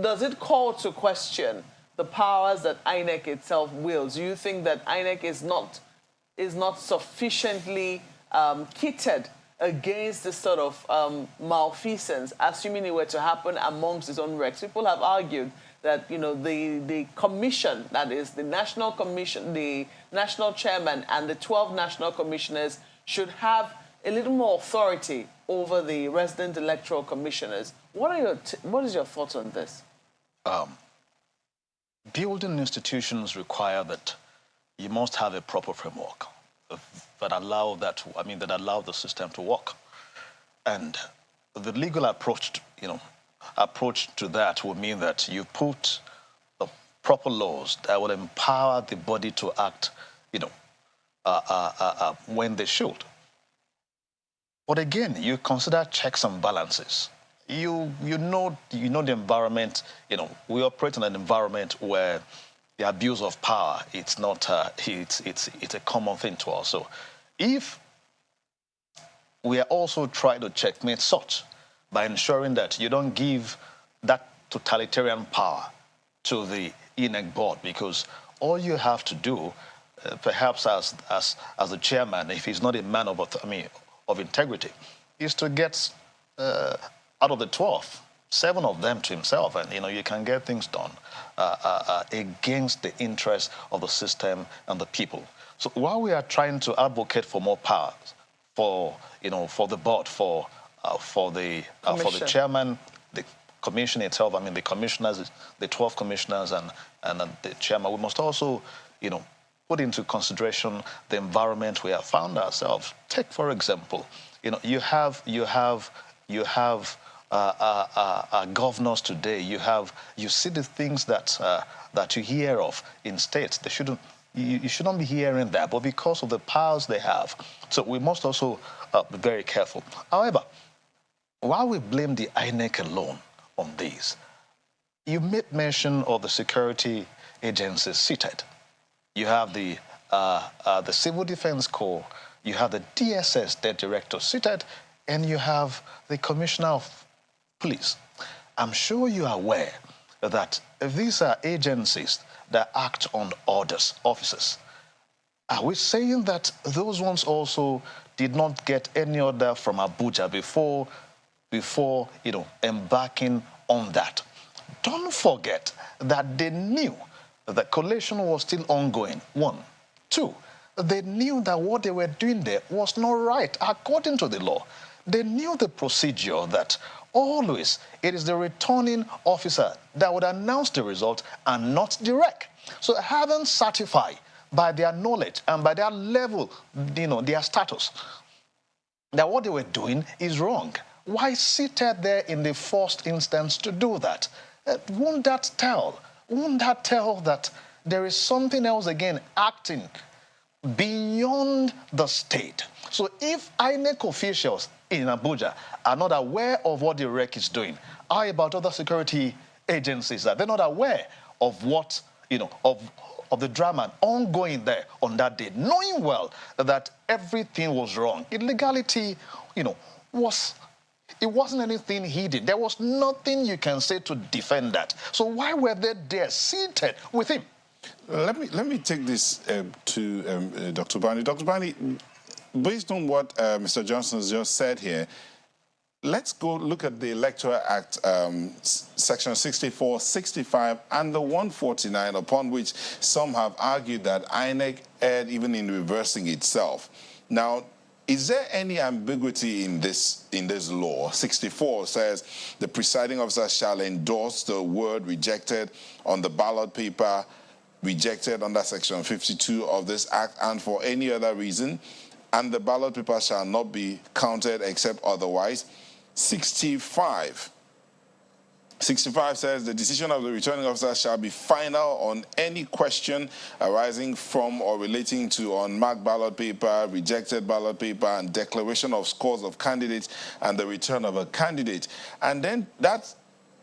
does it call to question the powers that INEC itself wields? Do you think that INEC is not sufficiently kitted against this sort of malfeasance, assuming it were to happen amongst its own recs? People have argued that, the commission, that is the national commission, the national chairman and the 12 national commissioners should have a little more authority over the resident electoral commissioners. What is your thoughts on this? Building institutions require that you must have a proper framework that allow the system to work. And the legal approach to that will mean that you put the proper laws that will empower the body to act, when they should. But again, you consider checks and balances. You know the environment. We operate in an environment where the abuse of power, it's not it's a common thing to us. So if we are also trying to checkmate such by ensuring that you don't give that totalitarian power to the INEC board, because all you have to do, perhaps as the chairman, if he's not a man of integrity, is to get out of the 12, 7 of them to himself, and you can get things done against the interests of the system and the people. So while we are trying to advocate for more powers, for the board, for the chairman, the commission itself, the commissioners, the 12 commissioners, and the chairman, we must also put into consideration the environment we have found ourselves. Take, for example, you have governors today. You see the things that you hear of in states. You shouldn't be hearing that, but because of the powers they have, so we must also be very careful. However, while we blame the INEC alone on this, you made mention of the security agencies seated. You have the Civil Defense Corps, you have the DSS, their director, seated, and you have the Commissioner of Police. I'm sure you are aware that these are agencies that act on orders, officers. Are we saying that those ones also did not get any order from Abuja before embarking on that? Don't forget that they knew the collation was still ongoing, 1. 2, they knew that what they were doing there was not right according to the law. They knew the procedure that always it is the returning officer that would announce the result and not the rec. So having certified by their knowledge and by their level, their status, that what they were doing is wrong. Why seated there in the first instance to do that? Won't that tell that there is something else again acting beyond the state? So if INEC officials in Abuja are not aware of what the REC is doing, how about other security agencies that they're not aware of what, of the drama ongoing there on that day, knowing well that everything was wrong? Illegality, it wasn't anything he did. There was nothing you can say to defend that. So why were they there seated with him? Let me take this to Dr. Bani. Dr. Bani, based on what Mr. Johnson has just said here, let's go look at the Electoral Act, Section 64, 65, and the 149, upon which some have argued that INEC erred even in reversing itself. Now, is there any ambiguity in this law? 64 says the presiding officer shall endorse the word rejected on the ballot paper rejected under Section 52 of this Act and for any other reason, and the ballot paper shall not be counted except otherwise. 65 says the decision of the returning officer shall be final on any question arising from or relating to unmarked ballot paper, rejected ballot paper, and declaration of scores of candidates and the return of a candidate. And then that's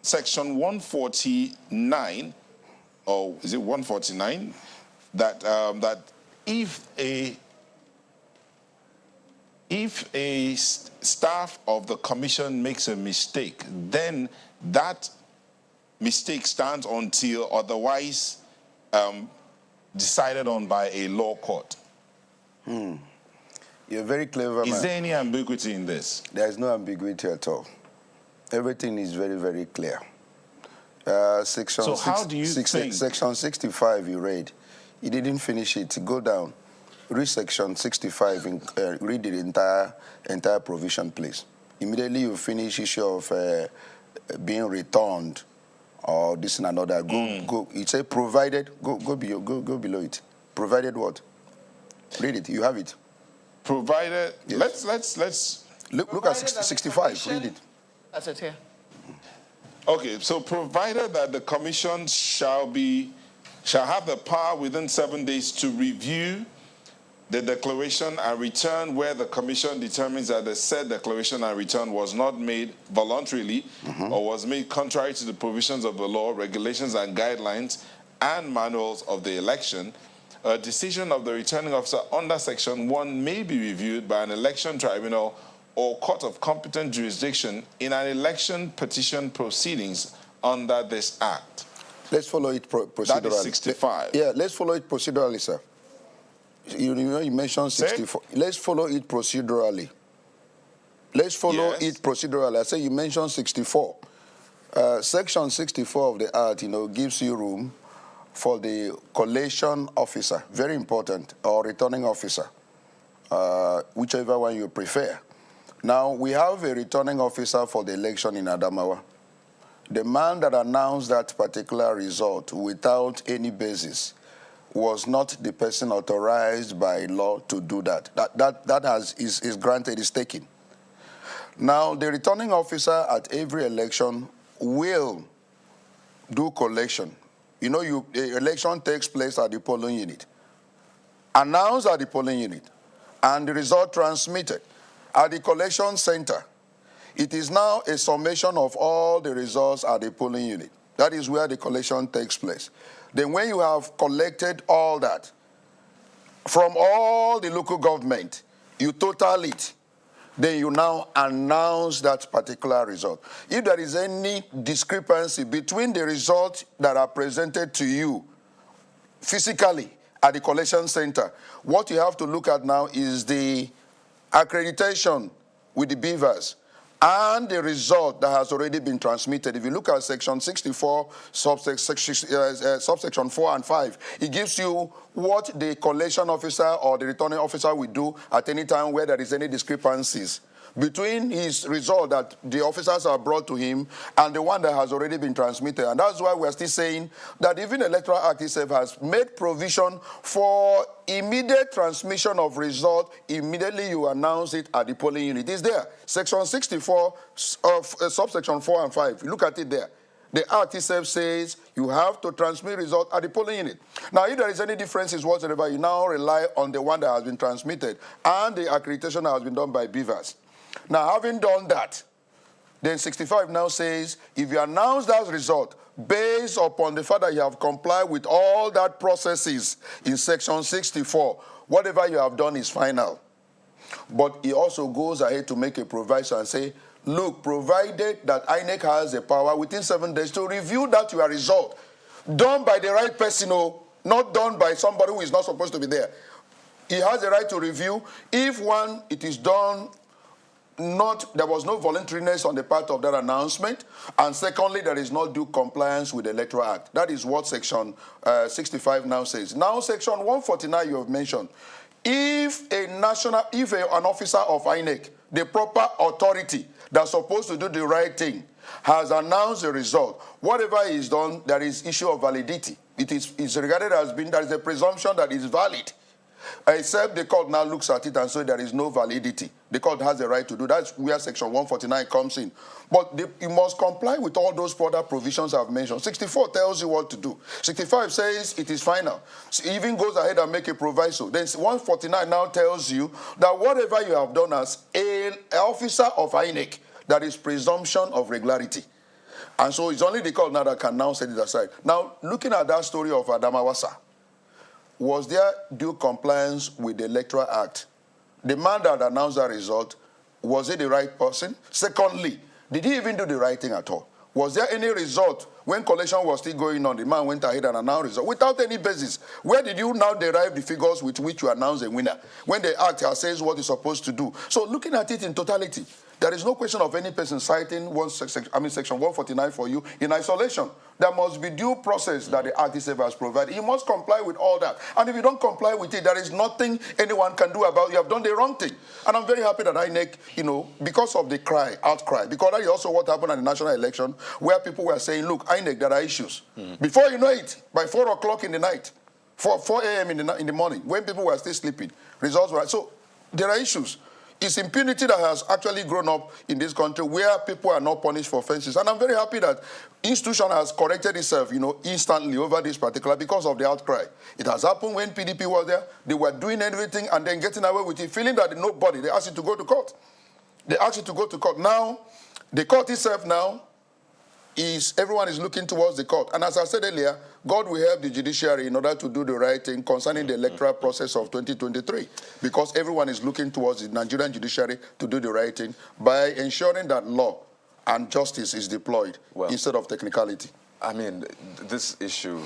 Section 149, or is it 149, that if a staff of the commission makes a mistake, then that mistake stands until otherwise decided on by a law court. You're very clever, man. Is there any ambiguity in this? There is no ambiguity at all. Everything is very, very clear. So how do you think? Section 65 you read. You didn't finish it. Go down. read section 65, read the entire provision, please. Immediately you finish issue of being returned or this and another. Go. It says provided. Go below it. Provided what? Read it. You have it. Provided. Yes. Let's look at 65. Read it. That's it here. Okay. So provided that the commission shall have the power within 7 days to review the declaration and return where the commission determines that the said declaration and return was not made voluntarily or was made contrary to the provisions of the law, regulations and guidelines and manuals of the election, a decision of the returning officer under Section 1 may be reviewed by an election tribunal or court of competent jurisdiction in an election petition proceedings under this act. Let's follow it procedurally. That is 65. Yeah, let's follow it procedurally, sir. You mentioned 64. Let's follow it procedurally. Let's follow it procedurally. I say you mentioned 64. Section 64 of the Act, gives you room for the collation officer, very important, or returning officer, whichever one you prefer. Now, we have a returning officer for the election in Adamawa. The man that announced that particular result without any basis was not the person authorized by law to do that. That is granted, is taken. Now, the returning officer at every election will do collection. The election takes place at the polling unit, announced at the polling unit, and the result transmitted at the collection center. It is now a summation of all the results at the polling unit. That is where the collection takes place. Then when you have collected all that from all the local government, you total it. Then you now announce that particular result. If there is any discrepancy between the results that are presented to you physically at the collection center, what you have to look at now is the accreditation with the beavers and the result that has already been transmitted. If you look at Section 64, subsection 4 and 5, it gives you what the collation officer or the returning officer will do at any time where there is any discrepancies between his result that the officers are brought to him and the one that has already been transmitted. And that's why we're still saying that even the Electoral Act itself has made provision for immediate transmission of result. Immediately you announce it at the polling unit. It's there. Section 64 of subsection 4 and 5. Look at it there. The Act itself says you have to transmit result at the polling unit. Now, if there is any differences whatsoever, you now rely on the one that has been transmitted and the accreditation that has been done by beavers. Now, having done that, then 65 now says, if you announce that result based upon the fact that you have complied with all that processes in Section 64, whatever you have done is final. But he also goes ahead to make a proviso and say, look, provided that INEC has the power within 7 days to review that your result, done by the right person, not done by somebody who is not supposed to be there. He has the right to review. If one, it is done there was no voluntariness on the part of that announcement, and secondly, there is not due compliance with the Electoral Act. That is what Section 65 now says. Now, Section 149 you have mentioned. If an officer of INEC, the proper authority that's supposed to do the right thing, has announced the result, whatever is done, there is issue of validity. It's regarded as being, there is a presumption that is valid. Except the court now looks at it and says there is no validity. The court has the right to do that. That's where Section 149 comes in. But you must comply with all those other provisions I've mentioned. 64 tells you what to do. 65 says it is final. So it even goes ahead and make a proviso. Then 149 now tells you that whatever you have done as an officer of INEC, that is presumption of regularity. And so it's only the court now that can now set it aside. Now, looking at that story of Adamawa, was there due compliance with the Electoral Act? The man that announced that result, was he the right person? Secondly, did he even do the right thing at all? Was there any result when collation was still going on? The man went ahead and announced result without any basis. Where did you now derive the figures with which you announce a winner when the Act says what you're supposed to do? So looking at it in totality, There is no question of any person citing Section 149 for you in isolation. There must be due process that the Act itself has provided. You must comply with all that. And if you don't comply with it, there is nothing anyone can do about it. You have done the wrong thing. And I'm very happy that INEC, because of the outcry, because that is also what happened at the national election, where people were saying, look, INEC, there are issues. Before you know it, by 4 o'clock in the night, 4 a.m. in the morning, when people were still sleeping, results were... So there are issues. It's impunity that has actually grown up in this country where people are not punished for offenses. And I'm very happy that institution has corrected itself, instantly over this particular because of the outcry. It has happened when PDP was there. They were doing everything and then getting away with it, feeling that nobody, they asked you to go to court. They asked you to go to court. Now, the court itself now everyone is looking towards the court. And as I said earlier, God will help the judiciary in order to do the right thing concerning the electoral process of 2023, because everyone is looking towards the Nigerian judiciary to do the right thing by ensuring that law and justice is deployed instead of technicality. I mean, this issue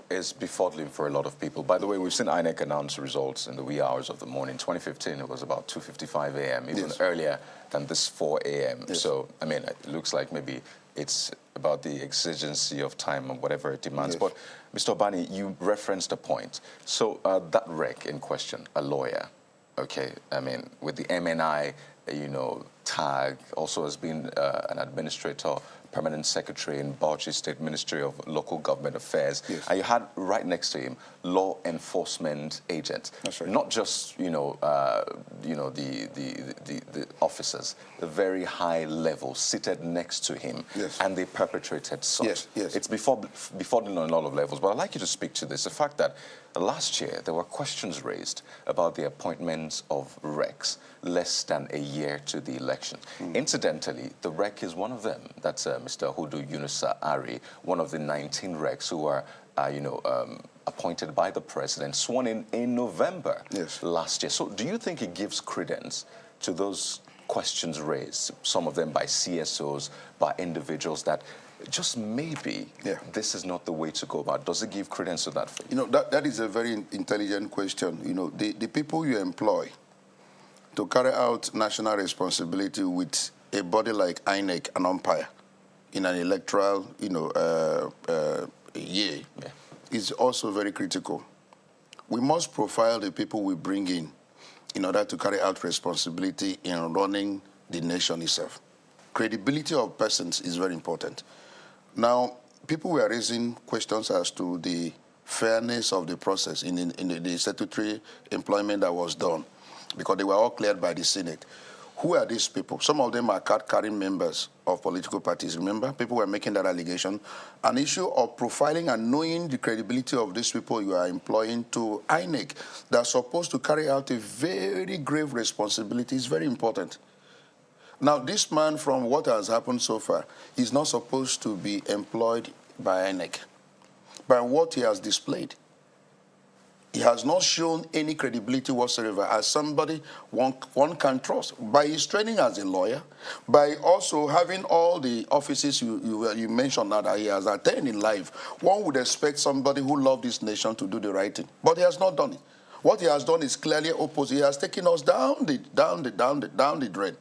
is befuddling for a lot of people. By the way, we've seen INEC announce results in the wee hours of the morning. 2015, it was about 2:55 a.m., even earlier than this 4 a.m. Yes. So, I mean, it looks like maybe it's about the exigency of time and whatever it demands. Yes. But, Mr. Obani, you referenced a point. So that rec in question, a lawyer, okay, I mean, with the MNI, tag, also has been an administrator, permanent secretary in Bauchi State Ministry of Local Government Affairs. Yes. And you had right next to him law enforcement agents. That's right. Not just the officers, the very high level seated next to him. Yes. And they perpetrated such. Yes. Yes. It's befuddling on a lot of levels. But I'd like you to speak to this, the fact that last year there were questions raised about the appointments of recs less than a year to the election. Incidentally, the rec is one of them. That's Mr. Hudu Yunusa Ari, one of the 19 recs who were, appointed by the president, sworn in November last year. So do you think it gives credence to those questions raised, some of them by CSOs, by individuals, that just maybe this is not the way to go about? Does it give credence to that? That is a very intelligent question. The people you employ to carry out national responsibility with a body like INEC, an umpire, in an electoral, year, is also very critical. We must profile the people we bring in order to carry out responsibility in running the nation itself. Credibility of persons is very important. Now, people were raising questions as to the fairness of the process in the statutory employment that was done, because they were all cleared by the Senate. Who are these people? Some of them are card-carrying members of political parties. Remember, people were making that allegation. An issue of profiling and knowing the credibility of these people you are employing to INEC that are supposed to carry out a very grave responsibility is very important. Now, this man, from what has happened so far, is not supposed to be employed by INEC. By what he has displayed, he has not shown any credibility whatsoever as somebody one can trust. By his training as a lawyer, by also having all the offices you mentioned that he has attained in life, one would expect somebody who loves this nation to do the right thing. But he has not done it. What he has done is clearly opposite. He has taken us down the drain.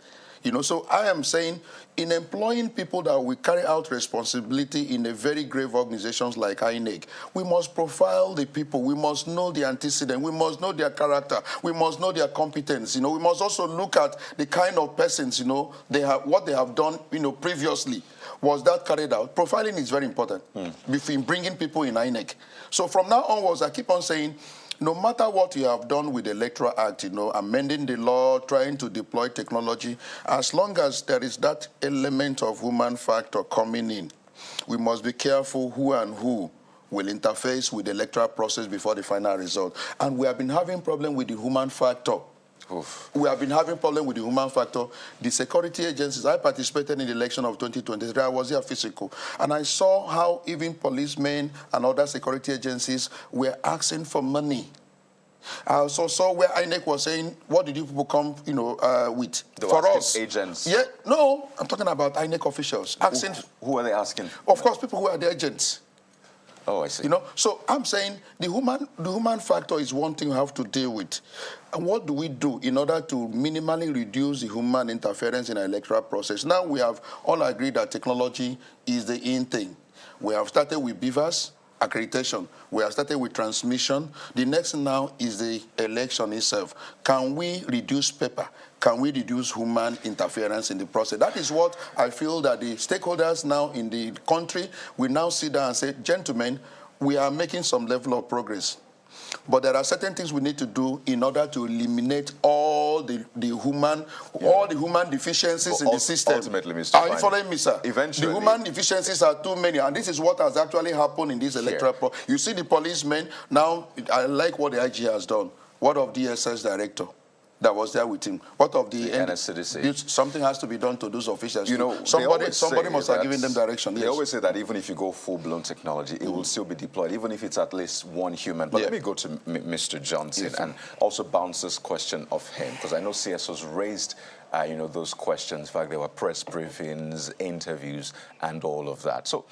So I am saying, in employing people that will carry out responsibility in a very grave organizations like INEC, we must profile the people. We must know the antecedent. We must know their character. We must know their competence. We must also look at the kind of persons, what they have done, previously. Was that carried out? Profiling is very important in bringing people in INEC. So from now onwards, I keep on saying, no matter what you have done with the Electoral Act, amending the law, trying to deploy technology, as long as there is that element of human factor coming in, we must be careful who and who will interface with the electoral process before the final result. And we have been having problem with the human factor. We have been having problem with the human factor. The security agencies, I participated in the election of 2023. I was here physical. And I saw how even policemen and other security agencies were asking for money. I also saw where INEC was saying, what did you people come, with? They were for asking us. Agents. Yeah, no, I'm talking about INEC officials. Asking. Who are they asking? Of course, people who are the agents. Oh, I see. You know, so I'm saying the human factor is one thing we have to deal with. And what do we do in order to minimally reduce the human interference in the electoral process? Now we have all agreed that technology is the in thing. We have started with beavers, accreditation. We have started with transmission. The next now is the election itself. Can we reduce paper? Can we reduce human interference in the process? That is what I feel that the stakeholders now in the country will now sit down and say, gentlemen, we are making some level of progress. But there are certain things we need to do in order to eliminate all the human deficiencies in the system. Ultimately, Mr. Are you following me, sir? Eventually. The human deficiencies are too many, and this is what has actually happened in this electoral process. You see the policemen, now, I like what the IG has done. What of the DSS director that was there with him? What of the NNPCL? Something has to be done to those officials. You know, somebody must have given them direction. They always say that even if you go full-blown technology, it will still be deployed, even if it's at least one human. But let me go to Mr. Johnson and also bounce this question off him, because I know CSOs raised those questions. In fact, there were press briefings, interviews, and all of that. So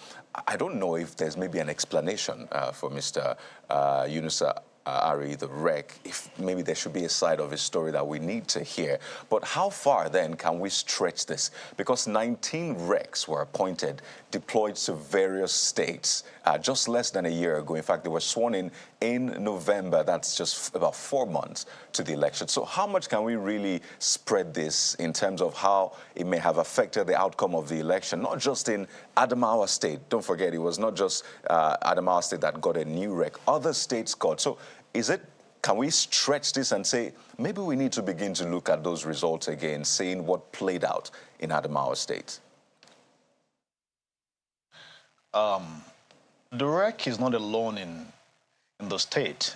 I don't know if there's maybe an explanation for Mr. Yunusa Ari, the wreck, if maybe there should be a side of his story that we need to hear. But how far then can we stretch this? Because 19 wrecks were appointed, deployed to various states just less than a year ago. In fact, they were sworn in November. That's just about 4 months to the election. So how much can we really spread this in terms of how it may have affected the outcome of the election, not just in Adamawa State? Don't forget, it was not just Adamawa State that got a new wreck. Other states got. So can we stretch this and say, maybe we need to begin to look at those results again, seeing what played out in Adamawa State? The wreck is not alone in the state.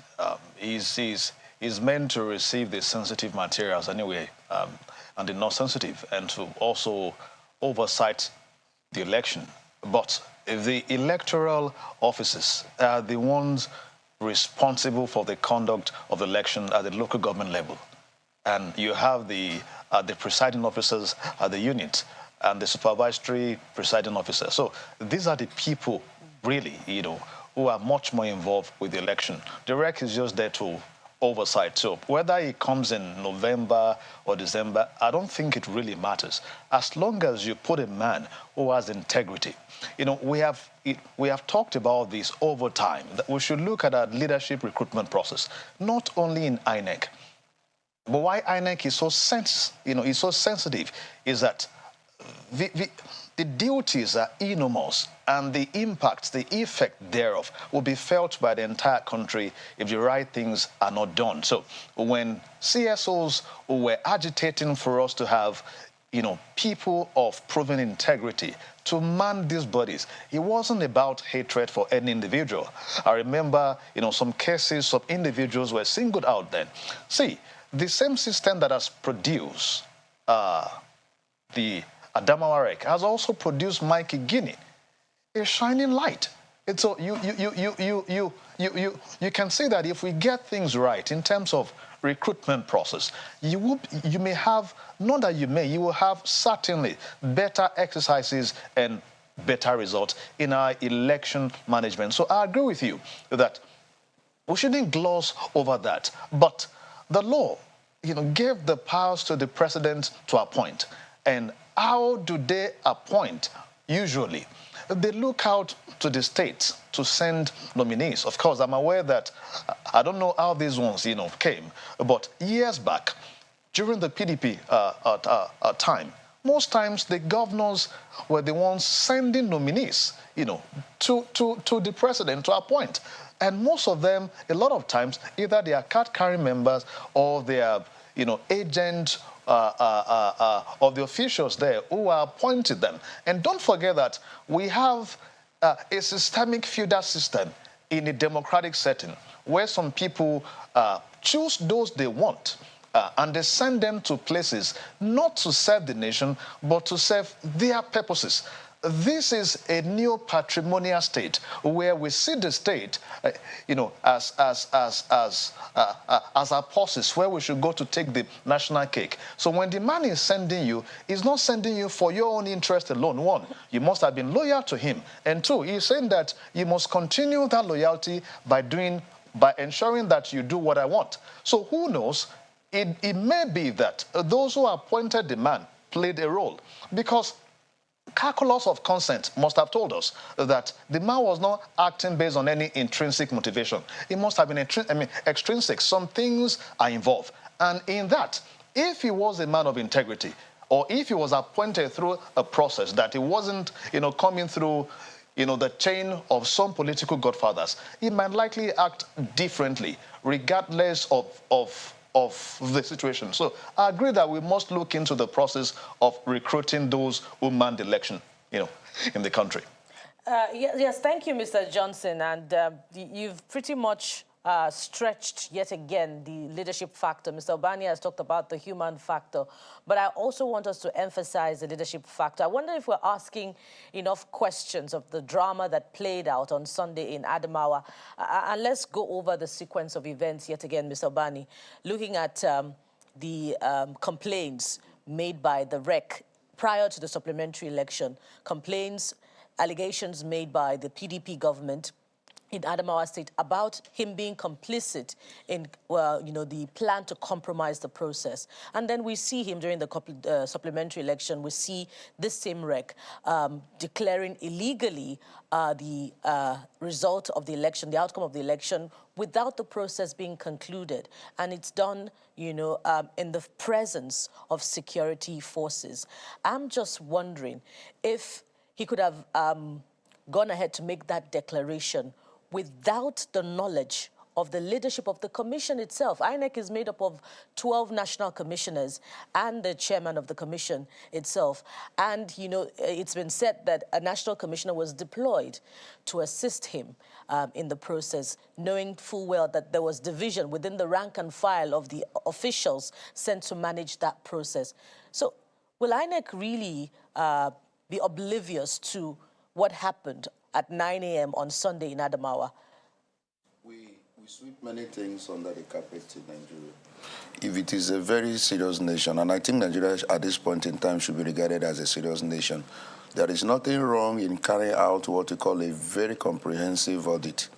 He's meant to receive the sensitive materials anyway, and the not sensitive, and to also oversight the election. But the electoral offices are the ones responsible for the conduct of the election at the local government level. And you have the presiding officers at the unit and the supervisory presiding officer. So these are the people, really, who are much more involved with the election. The REC is just there to oversight. So whether it comes in November or December, I don't think it really matters. As long as you put a man who has integrity. We have talked about this over time, that we should look at our leadership recruitment process, not only in INEC. But why INEC is so sensitive is that the duties are enormous, and the impact, the effect thereof will be felt by the entire country if the right things are not done. So when CSOs were agitating for us to have people of proven integrity to man these bodies, it wasn't about hatred for any individual. I remember, some cases, some individuals were singled out then. See, the same system that has produced the Adamawa wreck has also produced Mikey Guinea, a shining light. And so you can see that if we get things right in terms of recruitment process, you will have certainly better exercises and better results in our election management. So I agree with you that we shouldn't gloss over that. But the law, gave the powers to the president to appoint. And how do they appoint? Usually, they look out to the states to send nominees. Of course, I'm aware that, I don't know how these ones, came, but years back, during the PDP time, most times the governors were the ones sending nominees, to the president to appoint. And most of them, a lot of times, either they are card-carrying members or they are, agents of the officials there who are appointed them. And don't forget that we have a systemic feudal system in a democratic setting where some people choose those they want and they send them to places not to serve the nation but to serve their purposes. this is a new patrimonial state where we see the state, as our purses where we should go to take the national cake. So when the man is sending you, he's not sending you for your own interest alone. One, you must have been loyal to him. And two, he's saying that you must continue that loyalty by ensuring that you do what I want. So who knows? It may be that those who appointed the man played a role, because calculus of consent must have told us that the man was not acting based on any intrinsic motivation. It must have been extrinsic. Some things are involved. And in that, if he was a man of integrity, or if he was appointed through a process that he wasn't, coming through, the chain of some political godfathers, he might likely act differently, regardless of the situation. So I agree that we must look into the process of recruiting those who man the election, in the country. Yes, thank you, Mr. Johnson. And you've pretty much stretched yet again the leadership factor. Mr. Obani has talked about the human factor, but I also want us to emphasize the leadership factor. I wonder if we're asking enough questions of the drama that played out on Sunday in Adamawa. And let's go over the sequence of events yet again, Mr. Obani, looking at the complaints made by the REC prior to the supplementary election, complaints, allegations made by the PDP government in Adamawa State about him being complicit in, the plan to compromise the process. And then we see him during the supplementary election, we see this same REC declaring illegally the result of the election, the outcome of the election, without the process being concluded. And it's done, in the presence of security forces. I'm just wondering if he could have gone ahead to make that declaration without the knowledge of the leadership of the commission itself. INEC is made up of 12 national commissioners and the chairman of the commission itself. And, it's been said that a national commissioner was deployed to assist him in the process, knowing full well that there was division within the rank and file of the officials sent to manage that process. So will INEC really be oblivious to what happened at 9 a.m. on Sunday in Adamawa? We sweep many things under the carpet in Nigeria. If it is a very serious nation, and I think Nigeria at this point in time should be regarded as a serious nation, there is nothing wrong in carrying out what we call a very comprehensive audit,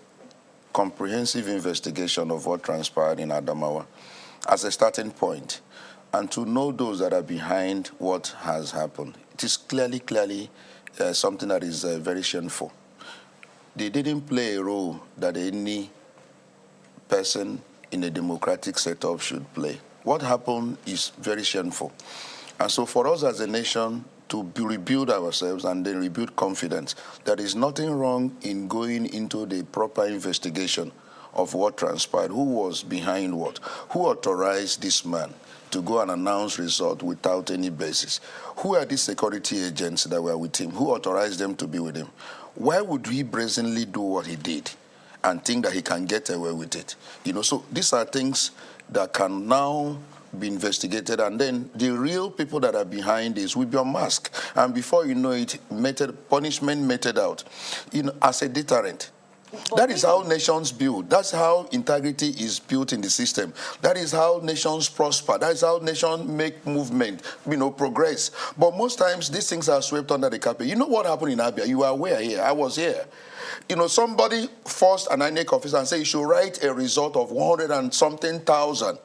comprehensive investigation of what transpired in Adamawa as a starting point, and to know those that are behind what has happened. It is clearly something that is very shameful. They didn't play a role that any person in a democratic setup should play. What happened is very shameful. And so for us as a nation to rebuild ourselves and then rebuild confidence, there is nothing wrong in going into the proper investigation of what transpired, who was behind what, who authorized this man to go and announce result without any basis. Who are these security agents that were with him? Who authorized them to be with him? Why would he brazenly do what he did and think that he can get away with it? So these are things that can now be investigated, and then the real people that are behind this will be unmasked. And before you know it, punishment meted out, as a deterrent. That is how nations build. That's how integrity is built in the system. That is how nations prosper. That is how nations make movement, progress. But most times, these things are swept under the carpet. You know what happened in Abia? You are aware here. I was here. Somebody forced an INEC officer and said you should write a result of 100 and something thousand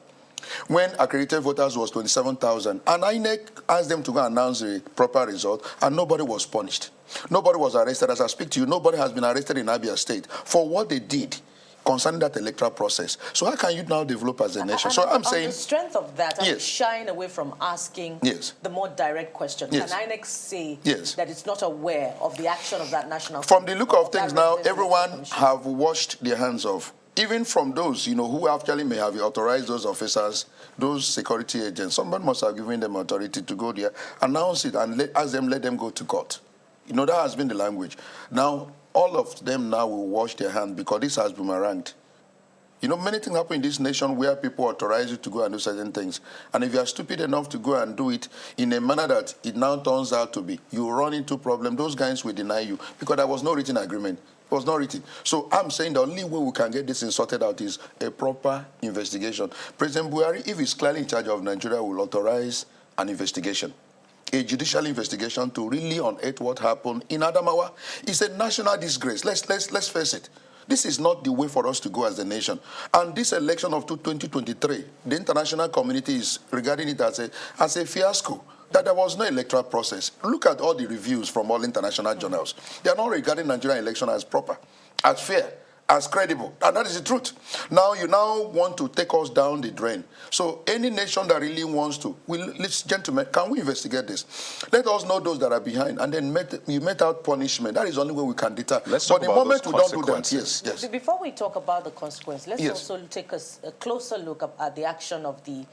when accredited voters was 27,000. And INEC asked them to go and announce the proper result, and nobody was punished. Nobody was arrested. As I speak to you, nobody has been arrested in Abia State for what they did concerning that electoral process. So how can you now develop as a nation? So I'm saying, on the strength of that, I'm yes, shying away from asking the more direct question. Yes. Can INEC say yes, that it's not aware of the action of that national? From the look of things now, everyone have washed their hands off. Even from those, who actually may have authorized those officers, those security agents, somebody must have given them authority to go there, announce it, and let them go to court. That has been the language. Now, all of them now will wash their hands because this has boomeranged. You know, many things happen in this nation where people authorize you to go and do certain things. And if you are stupid enough to go and do it in a manner that it now turns out to be, you run into problems, those guys will deny you because there was no written agreement. It was not written. So I'm saying the only way we can get this thing sorted out is a proper investigation. President Buhari, if he's clearly in charge of Nigeria, will authorize an investigation. A judicial investigation to really unearth what happened in Adamawa. It's a national disgrace. Let's face it. This is not the way for us to go as a nation. And this election of 2023, the international community is regarding it as a fiasco, that there was no electoral process. Look at all the reviews from all international journals. They are not regarding Nigerian election as proper, as fair, as credible. And that is the truth. Now, you now want to take us down the drain. So any nation that really wants to, gentlemen, can we investigate this? Let us know those that are behind, and then you met out punishment. That is the only way we can deter. Let's but talk the about moment those we don't do that, consequences. yes. Before we talk about the consequence, let's Yes. also take a closer look at the action of the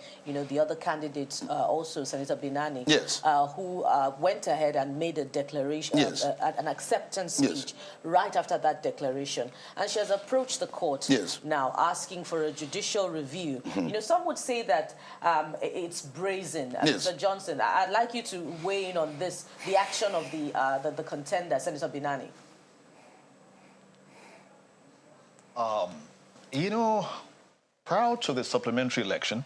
other candidates, also Senator Binani, Yes. who went ahead and made a declaration, Yes. an acceptance Yes. speech right after that declaration, and she has approached the court Yes. now asking for a judicial review. You know, some would say that it's brazen. Yes. Mr. Johnson, I'd like you to weigh in on this, the action of the contender, Senator Binani. You know, prior to the supplementary election,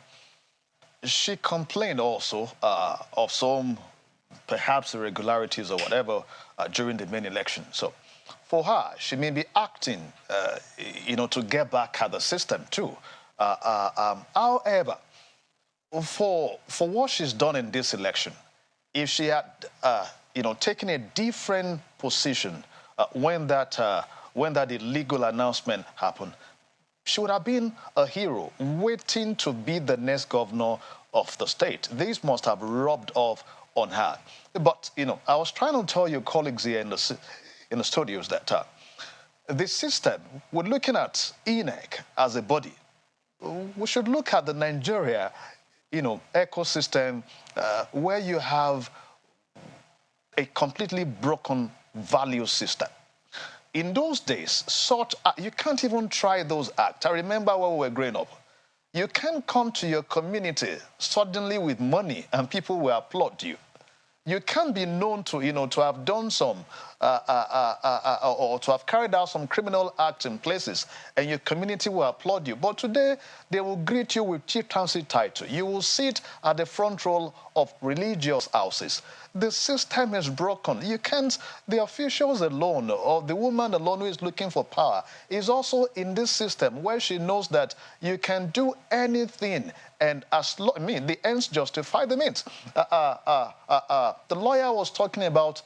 she complained also of some perhaps irregularities or whatever during the main election. So for her, she may be acting, to get back at the system too. However, for what she's done in this election, if she had, taken a different position when that illegal announcement happened, she would have been a hero waiting to be the next governor of the state. This must have rubbed off on her. But, I was trying to tell your colleagues here in the studios that the system, we're looking at INEC as a body. We should look at the Nigeria, ecosystem where you have a completely broken value system. In those days, you can't even try those acts. I remember when we were growing up. You can't come to your community suddenly with money and people will applaud you. You can't be known to, to have done some, or to have carried out some criminal acts in places, and your community will applaud you. But today, they will greet you with chieftaincy title. You will sit at the front row of religious houses. The system is broken. You can't, the officials alone, or the woman alone who is looking for power, is also in this system where she knows that you can do anything. And the ends justify the means. The lawyer was talking about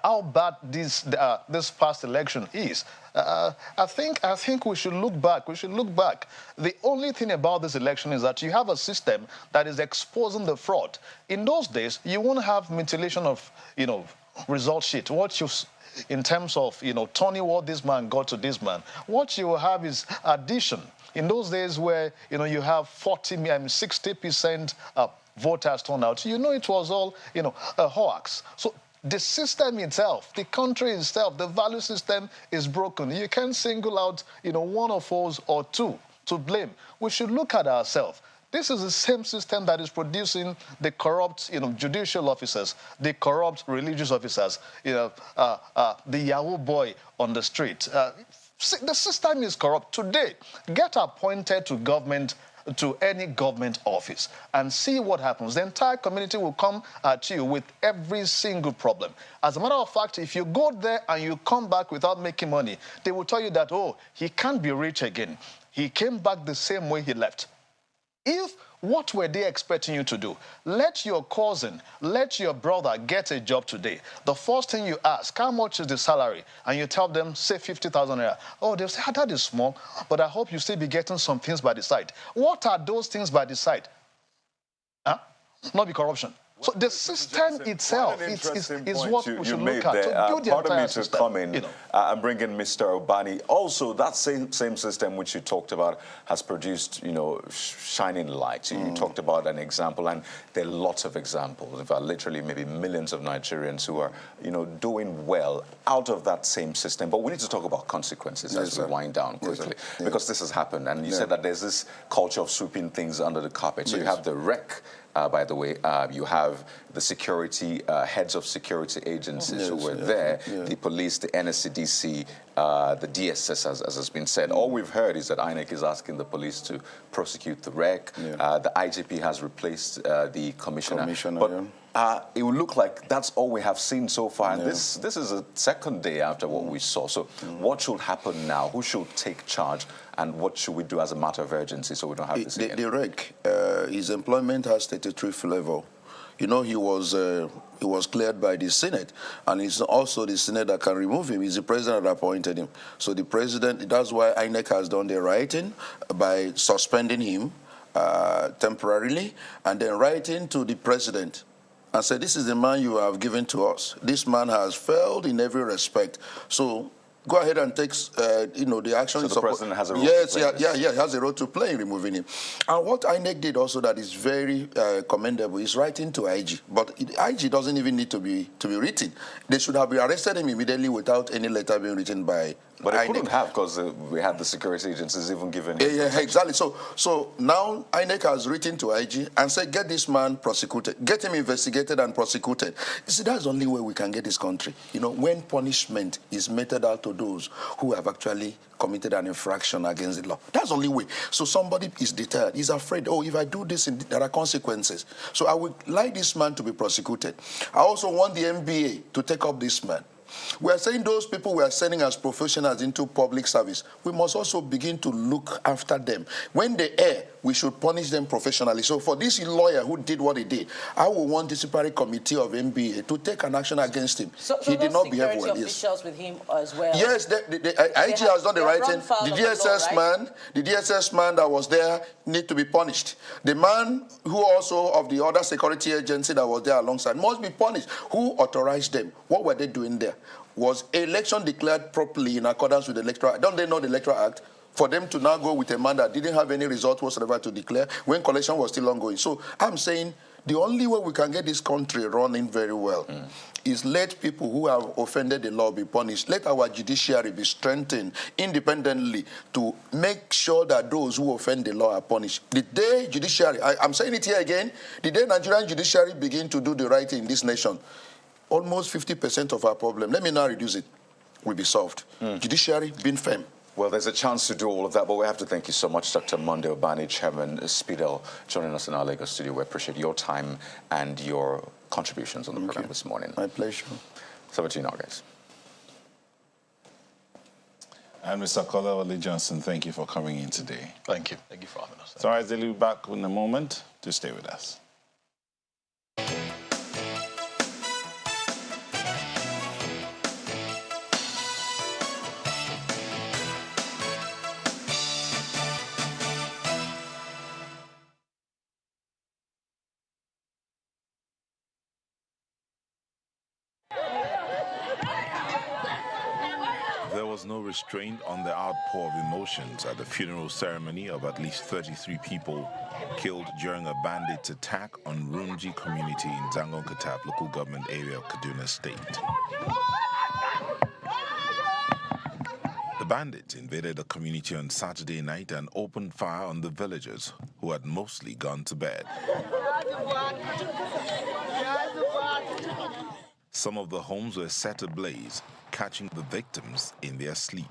how bad this past election is. I think we should look back. We should look back. The only thing about this election is that you have a system that is exposing the fraud. In those days, you won't have mutilation of, result sheet. What you, in terms of, turning what this man got to this man, what you will have is addition. In those days where, you have 60% voters turn out, it was all, a hoax. So the system itself, the country itself, the value system is broken. You can't single out, one of us or two to blame. We should look at ourselves. This is the same system that is producing the corrupt, judicial officers, the corrupt religious officers, the Yahoo boy on the street. The system is corrupt. Today, get appointed to government, to any government office, and see what happens. The entire community will come at you with every single problem. As a matter of fact, if you go there and you come back without making money, they will tell you that, oh, he can't be rich again. He came back the same way he left. What were they expecting you to do? Let your cousin, let your brother get a job today. The first thing you ask, how much is the salary? And you tell them, say 50,000 naira. Oh, they'll say, that is small, but I hope you still be getting some things by the side. What are those things by the side? Huh? Not be corruption. So the system itself is what we should look at. So build the Pardon entire me to system, come in and bring in Mr. Obani. Also, that same system which you talked about has produced, shining lights. You talked about an example, and there are lots of examples. In fact, literally maybe millions of Nigerians who are, doing well out of that same system. But we need to talk about consequences as we wind down quickly, because this has happened. And you said that there's this culture of sweeping things under the carpet. So you have the REC, by the way, you have the security, heads of security agencies who were there, the police, the NSCDC, the DSS, as has been said. All we've heard is that INEC is asking the police to prosecute the REC. The IGP has replaced the commissioner. But it would look like that's all we have seen so far. And this is a second day after what we saw. So what should happen now? Who should take charge? And what should we do as a matter of urgency so we don't have this again? The REC, his employment has statutory flavor. He was cleared by the Senate, and it's also the Senate that can remove him. It's the president that appointed him. So the president, that's why INEC has done the writing by suspending him temporarily, and then writing to the president and say, this is the man you have given to us. This man has failed in every respect. So go ahead and take, the action. So the president has a role to play. Yes, he has a role to play in removing him. And what INEC did also that is very commendable is writing to IG. But IG doesn't even need to be written. They should have arrested him immediately without any letter being written by But they INEC. couldn't have, because we had the security agencies even given him. Yeah, exactly. So now INEC has written to IG and said, get this man prosecuted, get him investigated and prosecuted. You see, that's the only way we can get this country. When punishment is meted out to those who have actually committed an infraction against the law. That's the only way. So somebody is deterred. He's afraid, if I do this, there are consequences. So I would like this man to be prosecuted. I also want the NBA to take up this man. We are saying those people we are sending as professionals into public service, we must also begin to look after them. When they err, we should punish them professionally. So for this lawyer who did what he did, I will want the disciplinary committee of NBA to take an action against him. So he did not behave well. Officials with him as well. Yes, the IG has done the right thing. The DSS man that was there need to be punished. The man who also of the other security agency that was there alongside must be punished. Who authorized them? What were they doing there? Was election declared properly in accordance with the Electoral Act? Don't they know the Electoral Act? For them to now go with a man that didn't have any result whatsoever to declare when collection was still ongoing. So I'm saying the only way we can get this country running very well is let people who have offended the law be punished. Let our judiciary be strengthened independently to make sure that those who offend the law are punished. The day judiciary, I'm saying it here again, the day Nigerian judiciary begin to do the right thing in this nation, almost 50% of our problem, let me now reduce it, will be solved. Judiciary being firm. Well, there's a chance to do all of that, but we have to thank you so much, Dr. Monday Obani, Chairman Spidel, joining us in our Lagos studio. We appreciate your time and your contributions on the program this morning. My pleasure. Over to you now, guys. And Mr. Kolawole Johnson, thank you for coming in today. Thank you. Thank you for having us. So I'll be back in a moment to stay with us. There was no restraint on the outpour of emotions at the funeral ceremony of at least 33 people killed during a bandit attack on Runji community in Zangon Katap local government area of Kaduna State. The bandits invaded the community on Saturday night and opened fire on the villagers who had mostly gone to bed. Some of the homes were set ablaze, catching the victims in their sleep.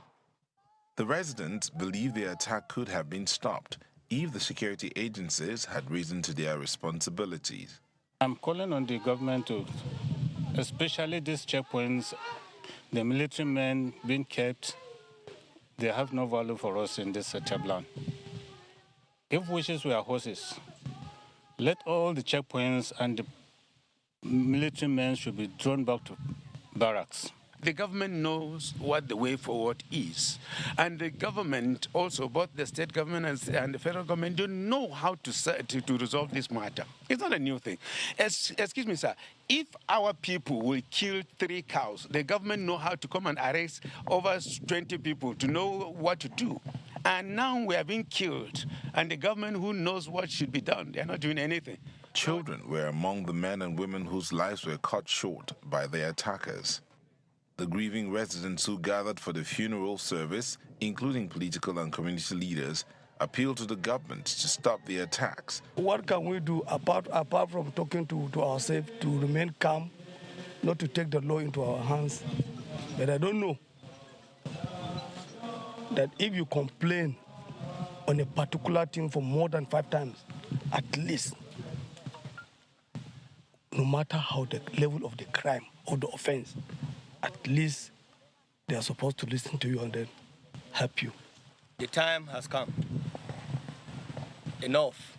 The residents believe the attack could have been stopped if the security agencies had risen to their responsibilities. I'm calling on the government to, especially these checkpoints, the military men being kept, they have no value for us in this tabland. If wishes were horses, let all the checkpoints and the military men should be drawn back to barracks. The government knows what the way forward is. And the government also, both the state government and the federal government, don't know how to resolve this matter. It's not a new thing. Excuse me, sir. If our people will kill 3 cows, the government know how to come and arrest over 20 people to know what to do. And now we are being killed. And the government who knows what should be done, they're not doing anything. Children were among the men and women whose lives were cut short by their attackers. The grieving residents who gathered for the funeral service, including political and community leaders, appealed to the government to stop the attacks. What can we do apart from talking to ourselves to remain calm, not to take the law into our hands? But I don't know that if you complain on a particular thing for more than 5 times, at least, no matter how the level of the crime or the offense, at least they are supposed to listen to you and then help you. The time has come. Enough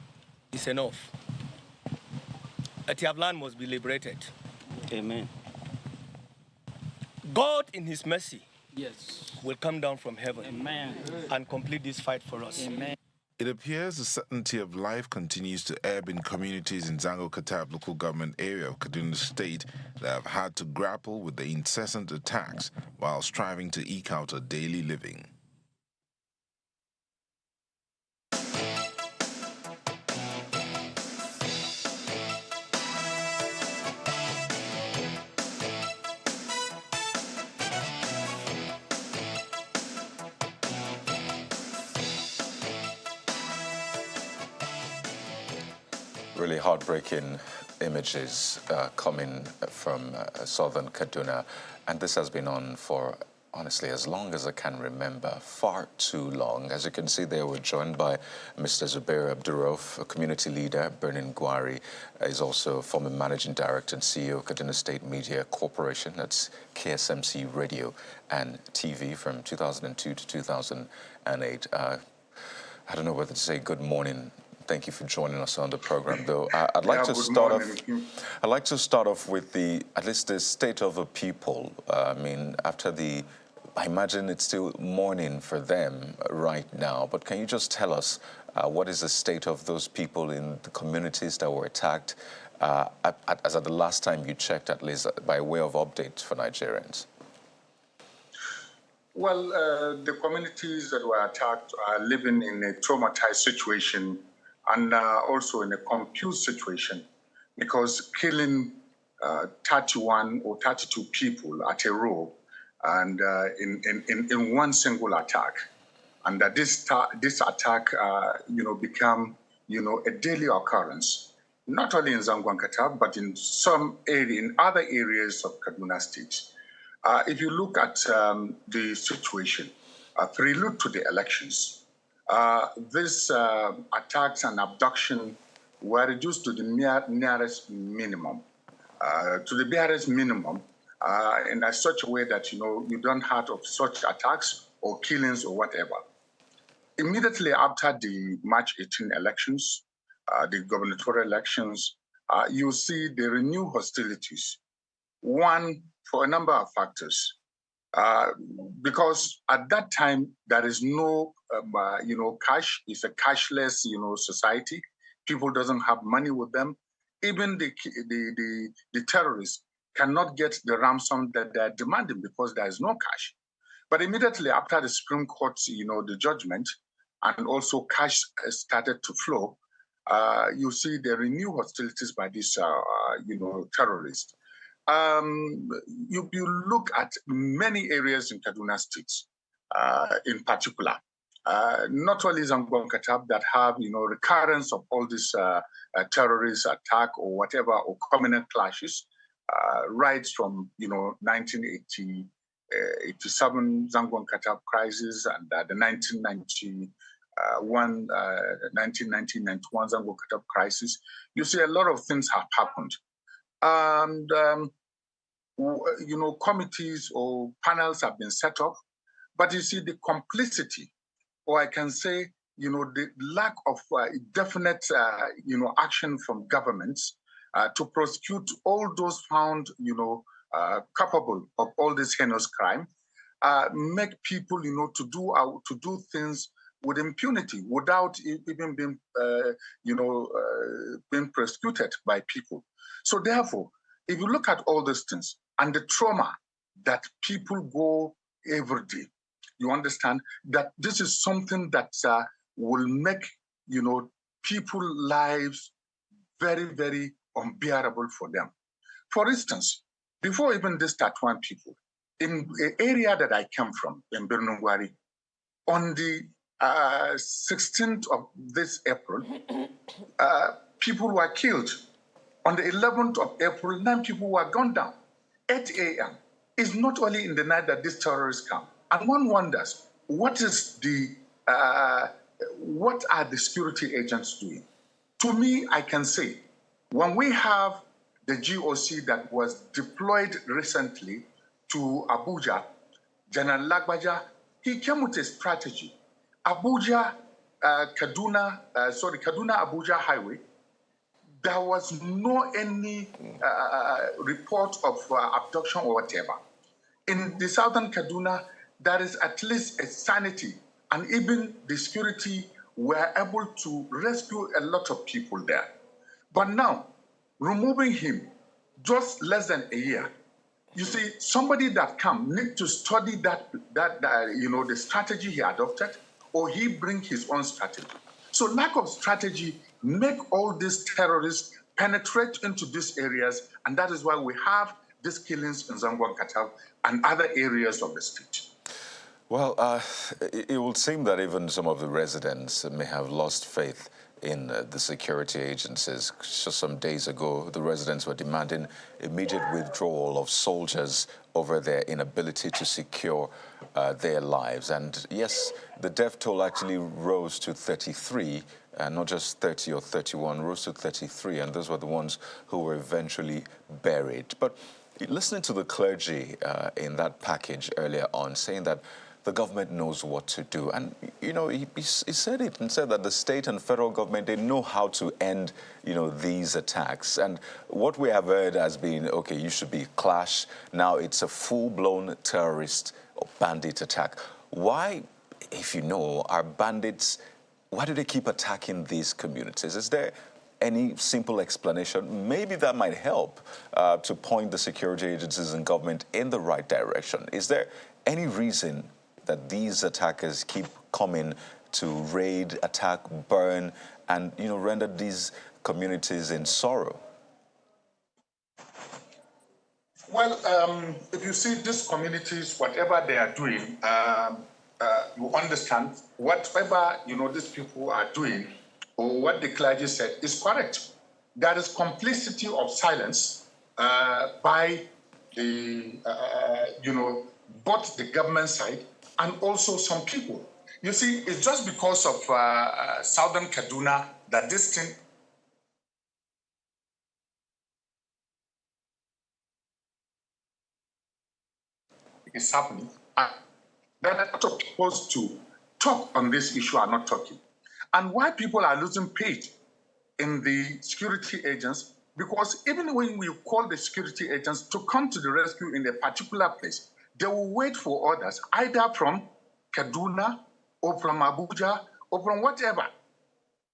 is enough. Etiablan must be liberated. Amen. God, in His mercy, will come down from heaven. Amen. And complete this fight for us. Amen. It appears the certainty of life continues to ebb in communities in Zango-Katab local government area of Kaduna State that have had to grapple with the incessant attacks while striving to eke out a daily living. Really heartbreaking images coming from southern Kaduna, and this has been on for, honestly, as long as I can remember, far too long. As you can see there, we're joined by Mr. Zubair Abdurrauf, a community leader. Bernin Gwari is also former managing director and CEO of Kaduna State Media Corporation. That's KSMC Radio and TV from 2002 to 2008. I don't know whether to say good morning. Thank you for joining us on the program, though. I'd like to start off. I'd like to start off with at least the state of the people. I mean, I imagine it's still morning for them right now. But can you just tell us what is the state of those people in the communities that were attacked, as at the last time you checked, at least by way of update for Nigerians? Well, the communities that were attacked are living in a traumatized situation and also in a confused situation, because killing 31 or 32 people at a row and in one single attack, and that this attack become a daily occurrence, not only in Zango-Katab but in other areas of Kaduna State. If you look at the situation, prelude to the elections, these attacks and abduction were reduced to the nearest minimum, in such a way that you don't have of such attacks or killings or whatever. Immediately after the March 18 elections, the gubernatorial elections, you see the renewed hostilities. One, for a number of factors. Because at that time there is no, cash. It's a cashless, society. People doesn't have money with them. Even the terrorists cannot get the ransom that they're demanding because there is no cash. But immediately after the Supreme Court, the judgment, and also cash started to flow, you see the renewed hostilities by these, terrorists. You look at many areas in Kaduna State, in particular, not only Zango-Katab that have, recurrence of all these terrorist attack or whatever, or communal clashes, right from, 1987 Zango-Katab crisis and the 1991 Zango-Katab crisis. You see a lot of things have happened. And, committees or panels have been set up, but you see the complicity, or I can say, the lack of definite, action from governments to prosecute all those found, capable of all this heinous crime, make people, to do things with impunity without even being, being prosecuted by people. So therefore, if you look at all these things and the trauma that people go every day, you understand that this is something that will make, people's lives very, very unbearable for them. For instance, before even this Tatuan people, in the area that I came from, in Birnungwari, on the 16th of this April, people were killed. On the 11th of April, 9 people were gunned down. 8 a.m. It's not only in the night that these terrorists come. And one wonders, what are the security agents doing? To me, I can say, when we have the GOC that was deployed recently to Abuja, General Lagbaja, he came with a strategy. Kaduna-Abuja highway, there was no any report of abduction or whatever. In the southern Kaduna, there is at least a sanity, and even the security were able to rescue a lot of people there. But now, removing him just less than a year, you see, somebody that need to study the strategy he adopted, or he bring his own strategy. So lack of strategy make all these terrorists penetrate into these areas, and that is why we have these killings in Zangon Katal and other areas of the state. Well, it would seem that even some of the residents may have lost faith in the security agencies. Just some days ago, the residents were demanding immediate withdrawal of soldiers over their inability to secure their lives. And yes, the death toll actually rose to 33, not just 30 or 31, rose to 33, and those were the ones who were eventually buried. But listening to the clergy in that package earlier on, saying that the government knows what to do. And, he said it and said that the state and federal government, they know how to end, these attacks. And what we have heard has been, okay, you should be clash. Now it's a full-blown terrorist or bandit attack. Why, if you know, are bandits, why do they keep attacking these communities? Is there any simple explanation? Maybe that might help to point the security agencies and government in the right direction. Is there any reason that these attackers keep coming to raid, attack, burn, and render these communities in sorrow? Well, if you see these communities, whatever they are doing, you understand whatever these people are doing, or what the clergy said is correct. There is complicity of silence by the both the government side and also some people. You see, it's just because of southern Kaduna that this thing is happening. That are not supposed to talk on this issue are not talking. And why people are losing faith in the security agents, because even when we call the security agents to come to the rescue in a particular place, they will wait for orders, either from Kaduna or from Abuja or from whatever.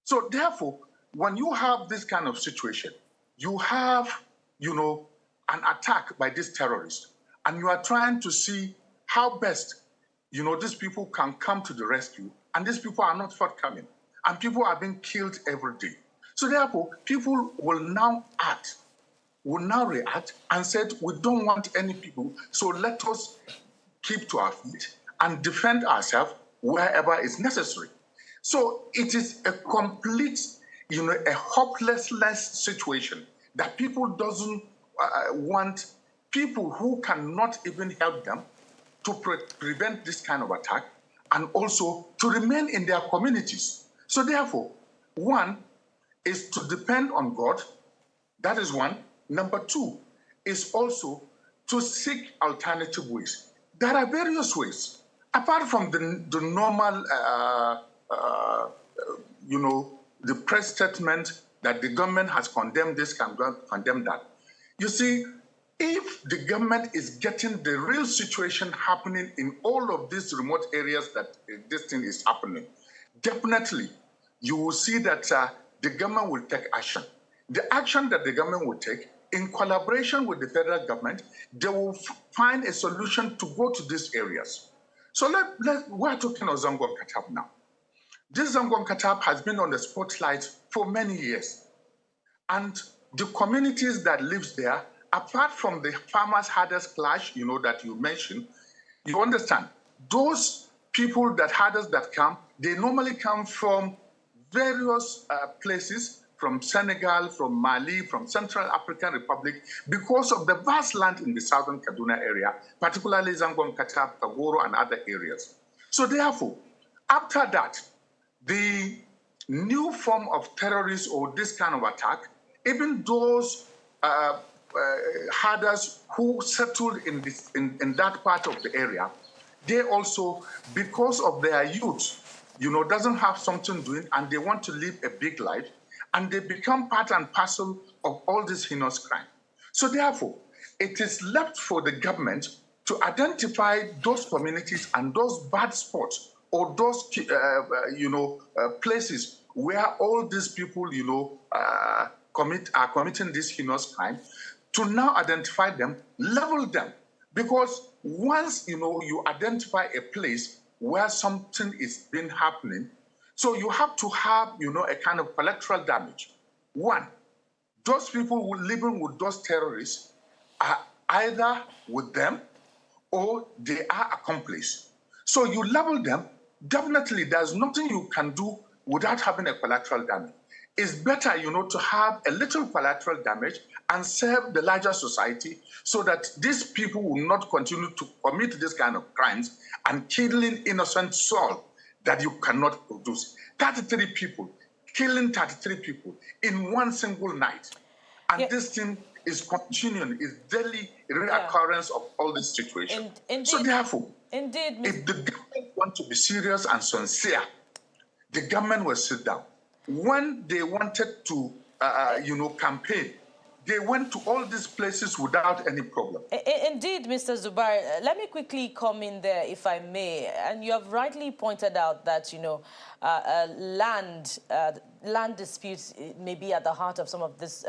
So therefore, when you have this kind of situation, you have, an attack by these terrorists, and you are trying to see how best, these people can come to the rescue, and these people are not forthcoming, and people are being killed every day. So therefore, people will now react and said, we don't want any people, so let us keep to our feet and defend ourselves wherever is necessary. So it is a complete, a hopeless situation that people doesn't want people who cannot even help them to prevent this kind of attack and also to remain in their communities. So therefore, one is to depend on God. That is one. Number two is also to seek alternative ways. There are various ways. Apart from the normal, the press statement that the government has condemned this, condemned that. You see, if the government is getting the real situation happening in all of these remote areas that this thing is happening, definitely you will see that the government will take action. The action that the government will take, in collaboration with the federal government, they will find a solution to go to these areas. So we're talking of Zangon Katab now. This Zangon Katab has been on the spotlight for many years. And the communities that live there, apart from the farmers' herders clash, that you mentioned, you understand, those people that come, they normally come from various places, from Senegal, from Mali, from Central African Republic, because of the vast land in the southern Kaduna area, particularly Zangon Katab, Kagoro, and other areas. So therefore, after that, the new form of terrorists or this kind of attack, even those herders who settled in that part of the area, they also, because of their youth, doesn't have something doing and they want to live a big life, and they become part and parcel of all this heinous crime. So therefore, it is left for the government to identify those communities and those bad spots or those, places where all these people, are committing this heinous crime, to now identify them, level them. Because once, you identify a place where something is been happening, so you have to have, a kind of collateral damage. One, those people who are living with those terrorists are either with them or they are accomplices. So you level them, definitely there's nothing you can do without having a collateral damage. It's better, to have a little collateral damage and serve the larger society so that these people will not continue to commit this kind of crimes and killing innocent soul that you cannot produce. 33 people, killing 33 people in one single night. And this thing is continuing, is daily reoccurrence of all these situations. So therefore, if the government wants to be serious and sincere, the government will sit down. When they wanted to, campaign, they went to all these places without any problem. Indeed, Mr. Zubair, let me quickly come in there, if I may. And you have rightly pointed out that, land disputes may be at the heart of some of this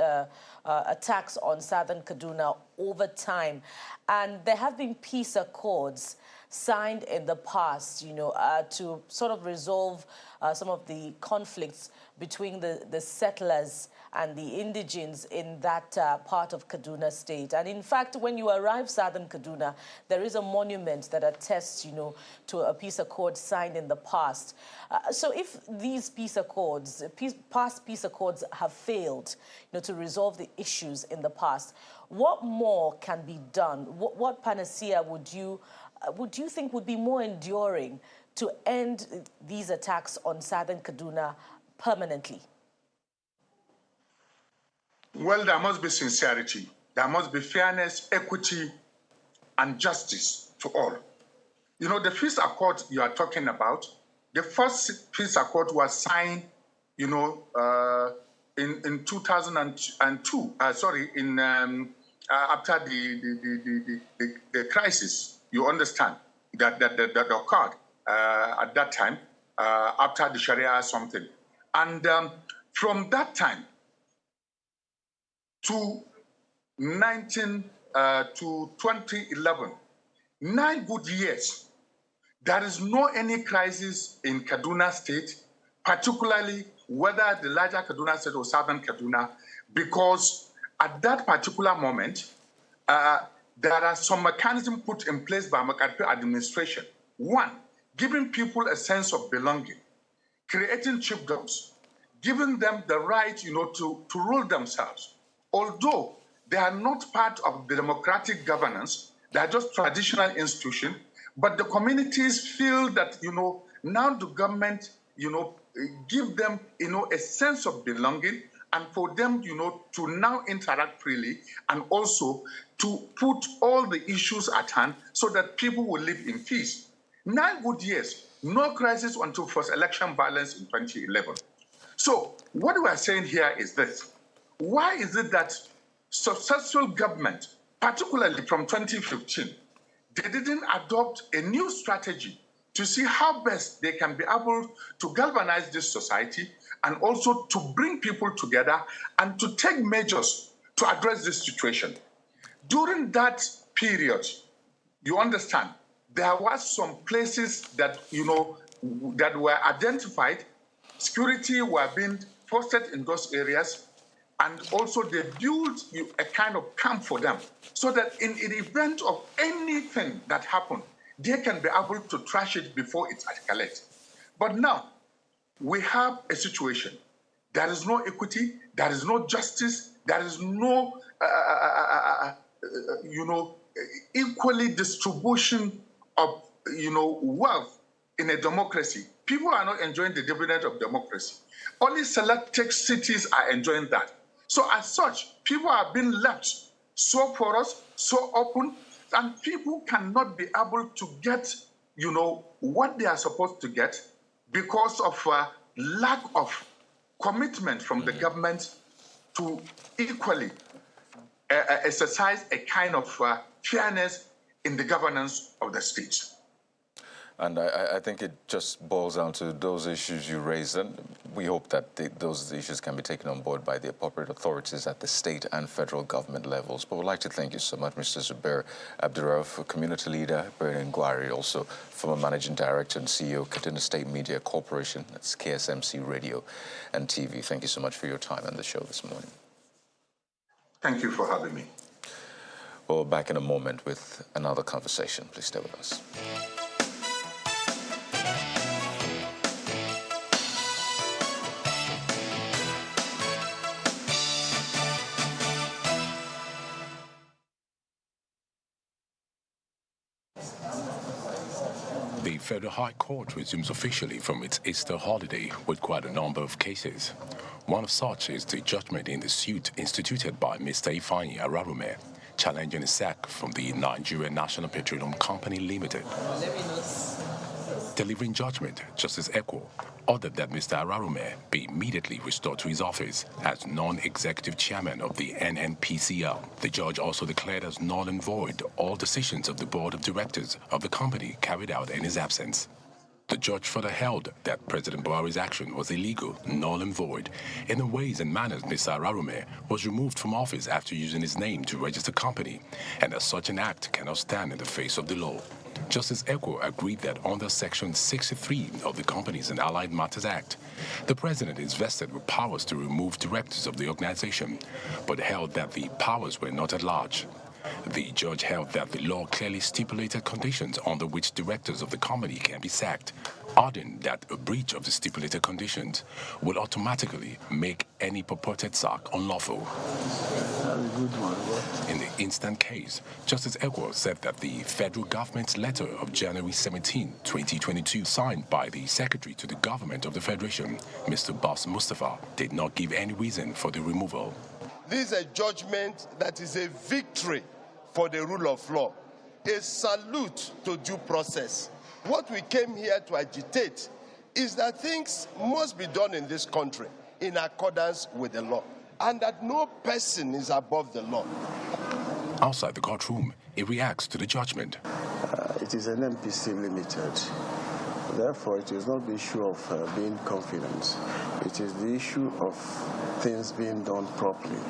attacks on southern Kaduna over time. And there have been peace accords signed in the past, to sort of resolve some of the conflicts between the settlers and the indigenes in that part of Kaduna State. And in fact, when you arrive southern Kaduna, there is a monument that attests, to a peace accord signed in the past. So if these peace accords, past peace accords have failed, to resolve the issues in the past, what more can be done? What panacea would you think would be more enduring to end these attacks on southern Kaduna permanently? Well, there must be sincerity. There must be fairness, equity, and justice to all. The peace accord you are talking about, the first peace accord was signed, in 2002. After the crisis, you understand, that occurred at that time, after the Sharia or something. And from that time to 2011, 9 good years, there is no any crisis in Kaduna State, particularly whether the larger Kaduna State or southern Kaduna, because at that particular moment, there are some mechanisms put in place by Makarpe administration. One, giving people a sense of belonging, creating chiefdoms, giving them the right, to rule themselves. Although they are not part of the democratic governance, they are just traditional institutions, but the communities feel that, now the government, give them, a sense of belonging, and for them, to now interact freely, and also to put all the issues at hand so that people will live in peace. 9 good years, no crisis until first election violence in 2011. So what we are saying here is this. Why is it that successful government particularly from 2015, they didn't adopt a new strategy to see how best they can be able to galvanize this society and also to bring people together and to take measures to address this situation. During that period, you understand, there was some places that, that were identified. Security were being posted in those areas, and also they built a kind of camp for them so that in the event of anything that happened, they can be able to trash it before it escalates. But now, we have a situation. There is no equity, there is no justice, there is no, equally distribution of, wealth in a democracy. People are not enjoying the dividend of democracy. Only selected cities are enjoying that. So as such, people are being left so porous, so open, and people cannot be able to get, what they are supposed to get because of lack of commitment from the government to equally exercise a kind of fairness in the governance of the state. And I think it just boils down to those issues you raised, and we hope that those issues can be taken on board by the appropriate authorities at the state and federal government levels. But we'd like to thank you so much, Mr. Zubair Abdurrauf, community leader, Berlin Gwari, also former managing director and CEO, Kaduna State Media Corporation, that's KSMC Radio and TV. Thank you so much for your time on the show this morning. Thank you for having me. We'll be back in a moment with another conversation. Please stay with us. The Federal High Court resumes officially from its Easter holiday with quite a number of cases. One of such is the judgment in the suit instituted by Mr. Ifeanyi Ararume, challenging a sack from the Nigerian National Petroleum Company Limited. Delivering judgment, Justice Ekwo ordered that Mr. Ararume be immediately restored to his office as non-executive chairman of the NNPCL. The judge also declared as null and void all decisions of the board of directors of the company carried out in his absence. The judge further held that President Buhari's action was illegal, null and void, in the ways and manners Mr. Ararume was removed from office after using his name to register company, and that such an act cannot stand in the face of the law. Justice Ekwo agreed that under Section 63 of the Companies and Allied Matters Act, the president is vested with powers to remove directors of the organization, but held that the powers were not at large. The judge held that the law clearly stipulated conditions under which directors of the company can be sacked, adding that a breach of the stipulated conditions will automatically make any purported sack unlawful. In the instant case, Justice Ekwo said that the federal government's letter of January 17, 2022, signed by the Secretary to the Government of the Federation, Mr. Bas Mustafa, did not give any reason for the removal. This is a judgment that is a victory for the rule of law, a salute to due process. What we came here to agitate is that things must be done in this country in accordance with the law, and that no person is above the law. Outside the courtroom, he reacts to the judgment. It is an NNPC Limited. Therefore, it is not the issue of being confident. It is the issue of things being done properly,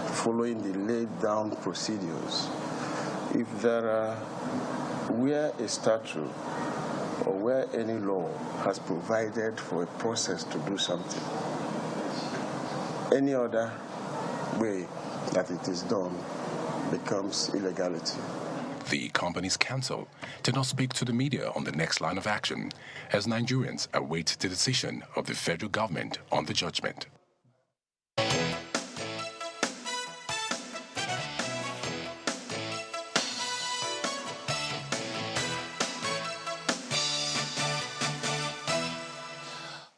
following the laid-down procedures. If there are, where a statute or where any law has provided for a process to do something, any other way that it is done becomes illegality. The company's counsel did not speak to the media on the next line of action as Nigerians await the decision of the federal government on the judgment.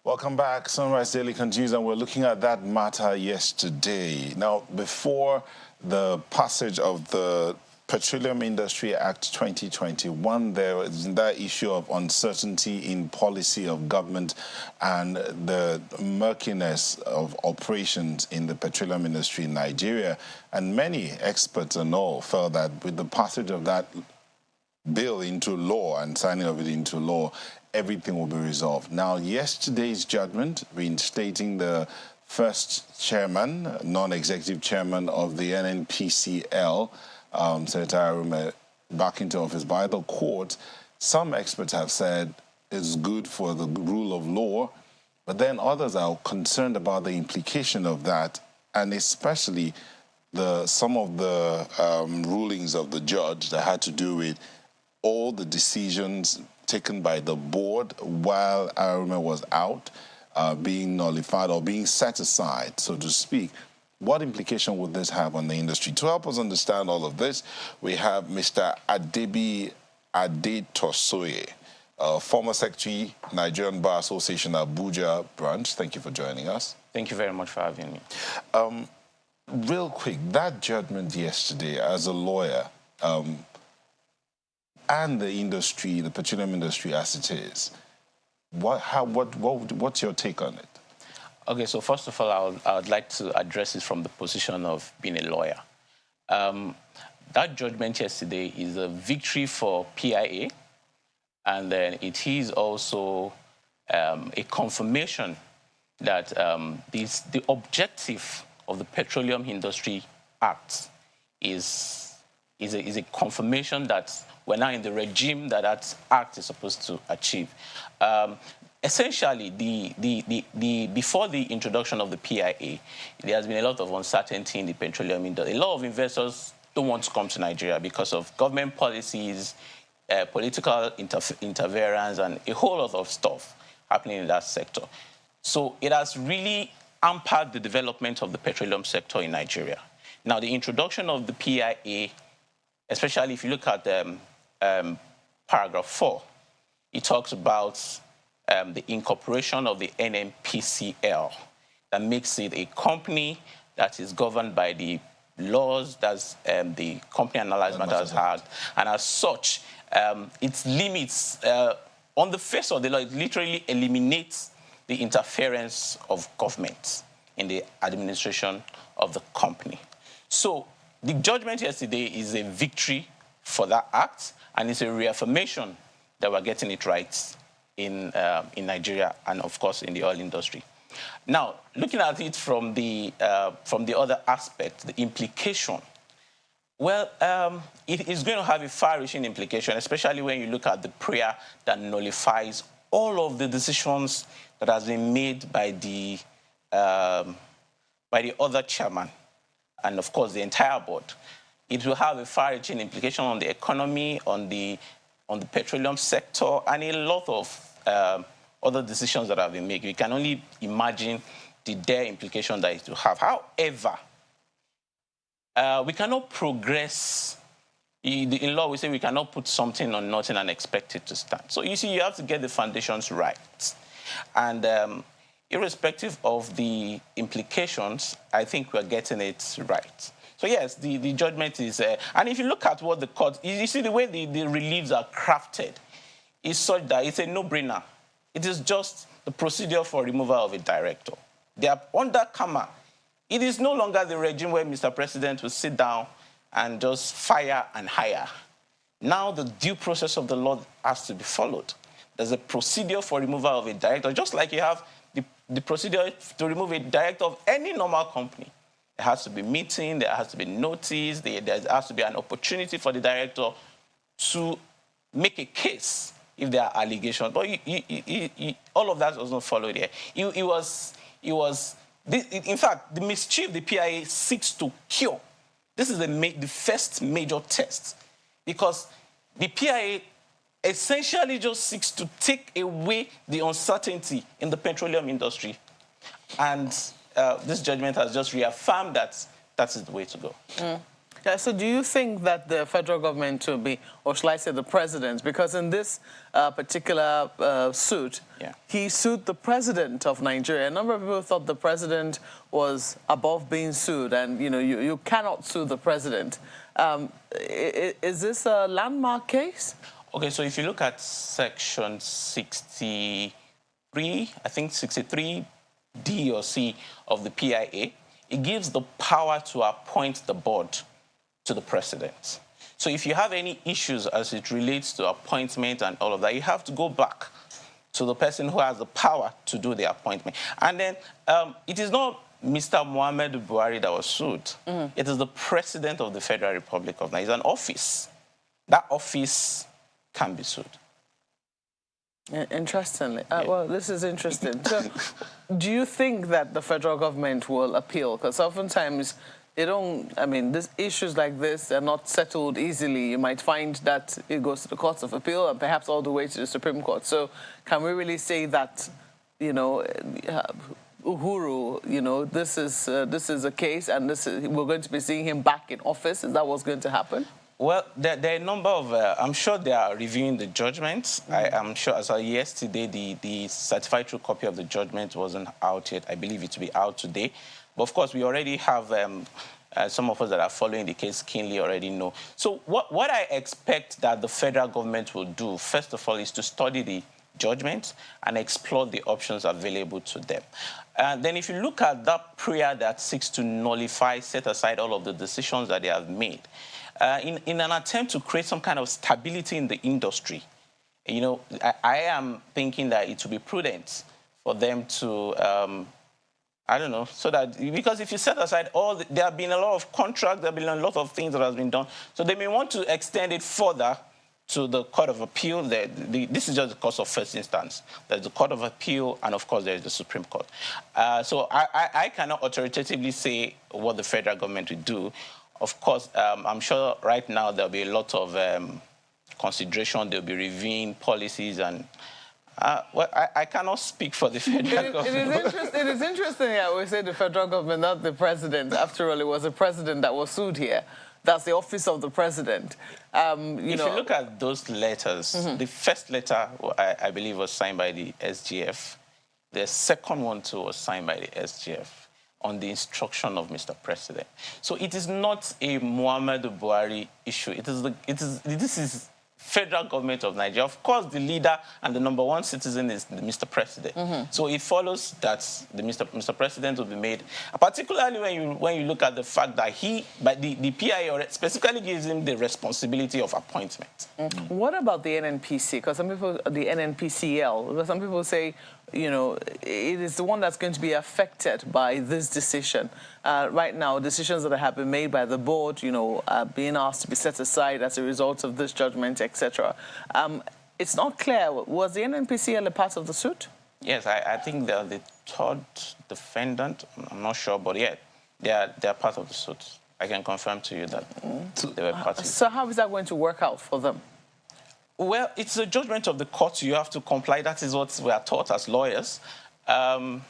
Welcome back. Sunrise Daily continues, and we're looking at that matter yesterday. Now, before the passage of the Petroleum Industry Act 2021, there is that issue of uncertainty in policy of government and the murkiness of operations in the petroleum industry in Nigeria. And many experts and all felt that with the passage of that bill into law and signing of it into law, everything will be resolved. Now, yesterday's judgment reinstating the first chairman, non-executive chairman of the NNPCL, Senator Arume, back into office by the court, some experts have said is good for the rule of law, but then others are concerned about the implication of that, and especially some of the rulings of the judge that had to do with all the decisions taken by the board while Arume was out, being nullified or being set aside, so to speak. What implication would this have on the industry? To help us understand all of this, we have Mr. Adebi Adetosoye, former Secretary, Nigerian Bar Association, Abuja branch. Thank you for joining us. Thank you very much for having me. Real quick, that judgment yesterday, as a lawyer, and the industry, the petroleum industry as it is, what's your take on it? Okay, so first of all, I would like to address it from the position of being a lawyer. That judgment yesterday is a victory for PIA, and then it is also a confirmation that the objective of the Petroleum Industry Act is a confirmation that we're now in the regime that that act is supposed to achieve. Essentially, before the introduction of the PIA, there has been a lot of uncertainty in the petroleum industry. A lot of investors don't want to come to Nigeria because of government policies, political interference, and a whole lot of stuff happening in that sector. So it has really hampered the development of the petroleum sector in Nigeria. Now, the introduction of the PIA, especially if you look at paragraph 4, it talks about the incorporation of the NNPCL that makes it a company that is governed by the laws that the Company Analyzed Matters Act, and as such, its limits, on the face of the law, it literally eliminates the interference of government in the administration of the company. So the judgment yesterday is a victory for that act, and it's a reaffirmation that we're getting it right in Nigeria and, of course, in the oil industry. Now, looking at it from the other aspect, the implication, well, it is going to have a far-reaching implication, especially when you look at the prayer that nullifies all of the decisions that has been made by the other chairman and, of course, the entire board. It will have a far-reaching implication on the economy, on the petroleum sector, and a lot of other decisions that have been made. We can only imagine the dire implication that it will have. However, we cannot progress. In law, we say we cannot put something on nothing and expect it to stand. So you see, you have to get the foundations right. And irrespective of the implications, I think we're getting it right. So yes, the judgment is, and if you look at what the court, you see the way the reliefs are crafted is such that it's a no-brainer. It is just the procedure for removal of a director. They are under KAMA. It is no longer the regime where Mr. President will sit down and just fire and hire. Now the due process of the law has to be followed. There's a procedure for removal of a director, just like you have the procedure to remove a director of any normal company. There has to be meeting, there has to be notice, there has to be an opportunity for the director to make a case if there are allegations. But all of that was not followed here. In fact, the mischief the PIA seeks to cure. This is the first major test, because the PIA essentially just seeks to take away the uncertainty in the petroleum industry. And this judgment has just reaffirmed that that's the way to go. Yeah, so do you think that the federal government will be, or shall I say the president, because in this particular suit, he sued the president of Nigeria. A number of people thought the president was above being sued, and you cannot sue the president. Is this a landmark case? Okay, so if you look at section 63, I think 63D or C of the PIA, it gives the power to appoint the board to the president. So if you have any issues as it relates to appointment and all of that, you have to go back to the person who has the power to do the appointment. And then it is not Mr. Muhammad Buhari that was sued. It is the President of the Federal Republic of Nigeria. It's an office. That office can be sued. Interestingly. Well, this is interesting. So, do you think that the federal government will appeal? Because oftentimes they don't, I mean, issues like this are not settled easily. You might find that it goes to the courts of appeal and perhaps all the way to the Supreme Court. So can we really say that, you know, Uhuru, you know, this is a case and we're going to be seeing him back in office? Is that what's going to happen? Well, there are a number of, I'm sure they are reviewing the judgments. I'm sure as of yesterday, the certified true copy of the judgment wasn't out yet. I believe it will be out today. But of course, we already have some of us that are following the case keenly already know. So what I expect that the federal government will do, first of all, is to study the judgment and explore the options available to them. Then if you look at that prayer that seeks to nullify, set aside all of the decisions that they have made, in an attempt to create some kind of stability in the industry, you know, I am thinking that it will be prudent for them to I don't know, so that, because if you set aside there have been a lot of contracts, there have been a lot of things that have been done, so they may want to extend it further to the Court of Appeal. This is just the court of first instance. There's the Court of Appeal, and of course there's the Supreme Court. So I cannot authoritatively say what the federal government will do. Of course, I'm sure right now there'll be a lot of consideration. They'll be reviewing policies and well, I cannot speak for the federal government. It is interesting that we say the federal government, not the president. After all, it was the president that was sued here. That's the office of the president. If you look at those letters, the first letter, I believe, was signed by the SGF. The second one, too, was signed by the SGF on the instruction of Mr. President. So it is not a Muhammad Buhari issue. This is federal government of Nigeria. Of course, the leader and the number one citizen is the Mr. President. So it follows that the Mr. President will be made, particularly when you look at the fact that the PIA specifically gives him the responsibility of appointment. What about the NNPC? Because some people, the NNPCL, because some people say, you know, it is the one that's going to be affected by this decision. Right now, decisions that have been made by the board, you know, are being asked to be set aside as a result of this judgment, etc. It's not clear. Was the NNPCL a part of the suit? Yes, I think they're the third defendant. I'm not sure, but yeah, they're part of the suit. I can confirm to you that they were part of it. So how is that going to work out for them? Well, it's a judgment of the court. You have to comply. That is what we are taught as lawyers. I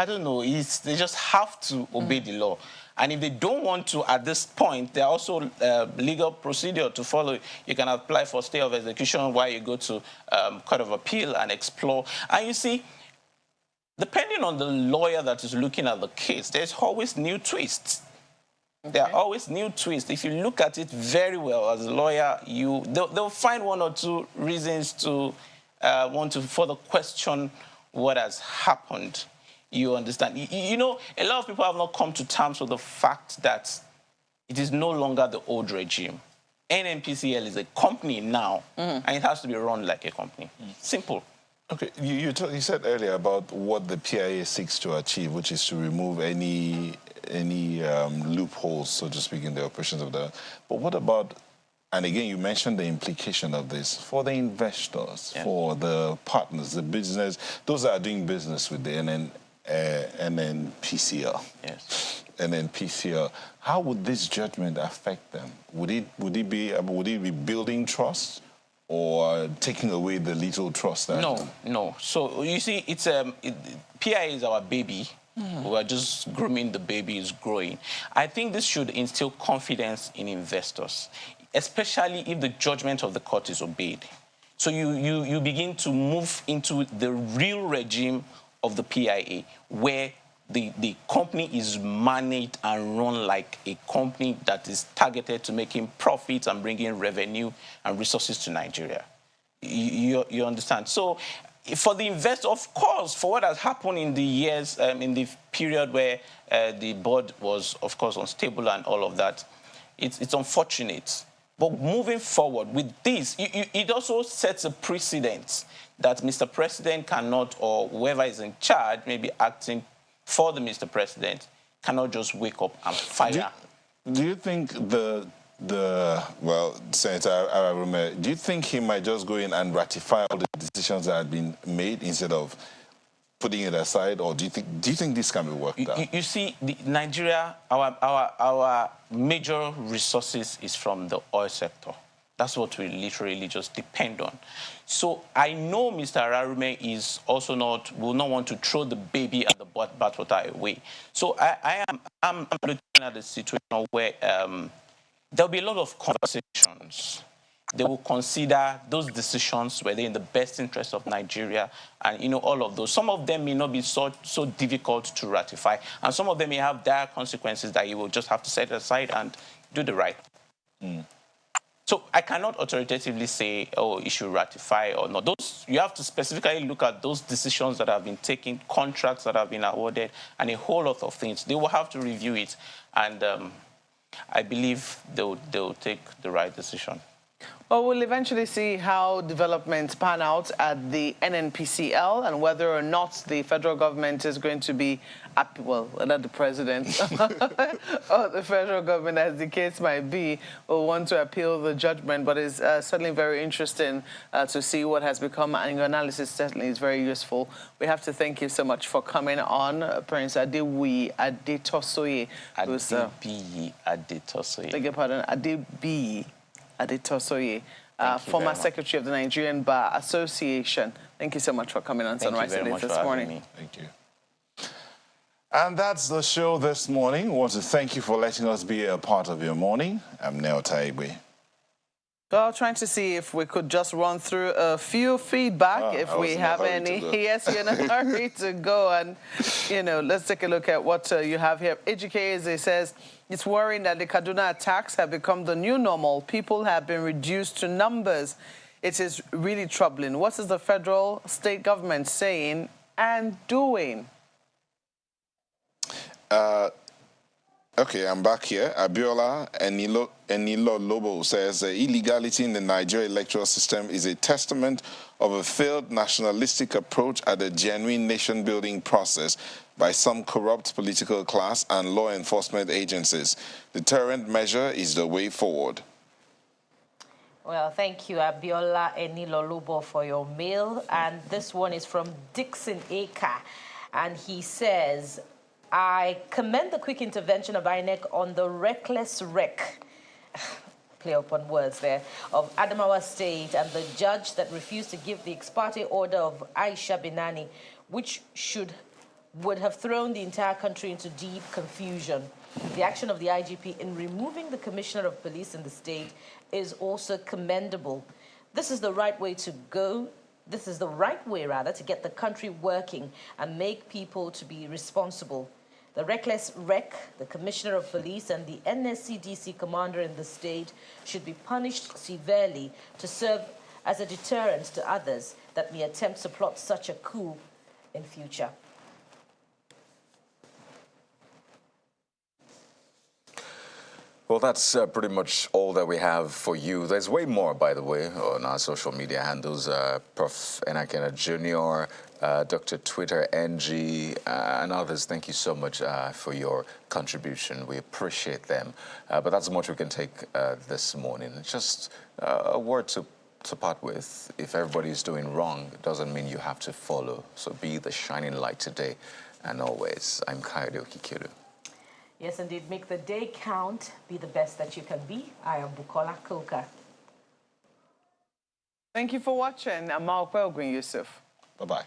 don't know. They just have to obey the law. And if they don't want to at this point, there are also legal procedure to follow. You can apply for stay of execution while you go to Court of Appeal and explore. And you see, depending on the lawyer that is looking at the case, there's always new twists. Okay. There are always new twists. If you look at it very well as a lawyer, they'll find one or two reasons to want to further question what has happened. You understand? You know, a lot of people have not come to terms with the fact that it is no longer the old regime. NNPCL is a company now, and it has to be run like a company. Simple. Okay, you said earlier about what the PIA seeks to achieve, which is to remove any loopholes, so to speak, in the operations of the... But what about, and again, you mentioned the implication of this, for the investors, for the partners, the business, those that are doing business with the NNPCL. Yes. NNPCL. How would this judgment affect them? Would it be building trust or taking away the little trust? No. So you see, PIA is our baby. We are just grooming the baby, is growing. I think this should instill confidence in investors, especially if the judgment of the court is obeyed. So you begin to move into the real regime of the PIA, where the company is managed and run like a company that is targeted to making profits and bringing revenue and resources to Nigeria. You understand? So for the investor, of course, for what has happened in the years, in the period where the board was, of course, unstable and all of that, it's unfortunate. But moving forward with this, it also sets a precedent that Mr. President cannot, or whoever is in charge, maybe acting for the Mr. President, cannot just wake up and fire. Do you think well, Senator Ararume, do you think he might just go in and ratify all the decisions that have been made instead of putting it aside, or do you think this can be worked out? You see, Nigeria, our major resources is from the oil sector. That's what we literally just depend on. So I know Mr. Ararume is also will not want to throw the baby and the bathwater away. So I'm looking at the situation where there'll be a lot of conversations. They will consider those decisions, whether in the best interest of Nigeria, and all of those. Some of them may not be so difficult to ratify, and some of them may have dire consequences that you will just have to set aside and do the right thing. So I cannot authoritatively say, oh, you should ratify or not. You have to specifically look at those decisions that have been taken, contracts that have been awarded, and a whole lot of things. They will have to review it, and I believe they'll take the right decision. Well, we'll eventually see how developments pan out at the NNPCL and whether or not the federal government is going to be, well, not the president, or the federal government, as the case might be, will want to appeal the judgment. But it's certainly very interesting to see what has become, and your analysis certainly is very useful. We have to thank you so much for coming on, Prince Adewiyi Adetosoye. Adebiyi Adetosoye. Beg your pardon, Adebiyi Adetosoye, former Secretary of the Nigerian Bar Association. Thank you so much for coming on Sunrise Today this morning. Thank you. And that's the show this morning. We want to thank you for letting us be a part of your morning. I'm Neo Taigwe. Well, trying to see if we could just run through a few feedback, if we have any. Yes, you're in a hurry to go. And, let's take a look at what you have here. Ejike says, it's worrying that the Kaduna attacks have become the new normal. People have been reduced to numbers. It is really troubling. What is the federal, state government saying and doing? Okay, I'm back here. Abiola Enilo Lobo says illegality in the Nigeria electoral system is a testament of a failed nationalistic approach at a genuine nation-building process by some corrupt political class and law enforcement agencies. Deterrent measure is the way forward. Well, thank you, Abiola Enilo Lobo, for your mail. And this one is from Dixon Aka. And he says, I commend the quick intervention of INEC on the reckless wreck, play upon words there, of Adamawa State and the judge that refused to give the ex parte order of Aisha Binani, which would have thrown the entire country into deep confusion. The action of the IGP in removing the Commissioner of Police in the state is also commendable. This is the right way to go. This is the right way, rather, to get the country working and make people to be responsible. The reckless wreck, the Commissioner of Police and the NSCDC commander in the state should be punished severely to serve as a deterrent to others that may attempt to plot such a coup in future. Well, that's pretty much all that we have for you. There's way more, by the way, on our social media handles. Prof. Enakena Jr., Dr. Twitter, NG, and others. Thank you so much for your contribution. We appreciate them. But that's much we can take this morning. Just a word to part with. If everybody's doing wrong, it doesn't mean you have to follow. So be the shining light today and always. I'm Kayode Okikiru. Yes, indeed. Make the day count. Be the best that you can be. I am Bukola Koka. Thank you for watching. I'm Maokwe Ogun Yusuf. Bye-bye.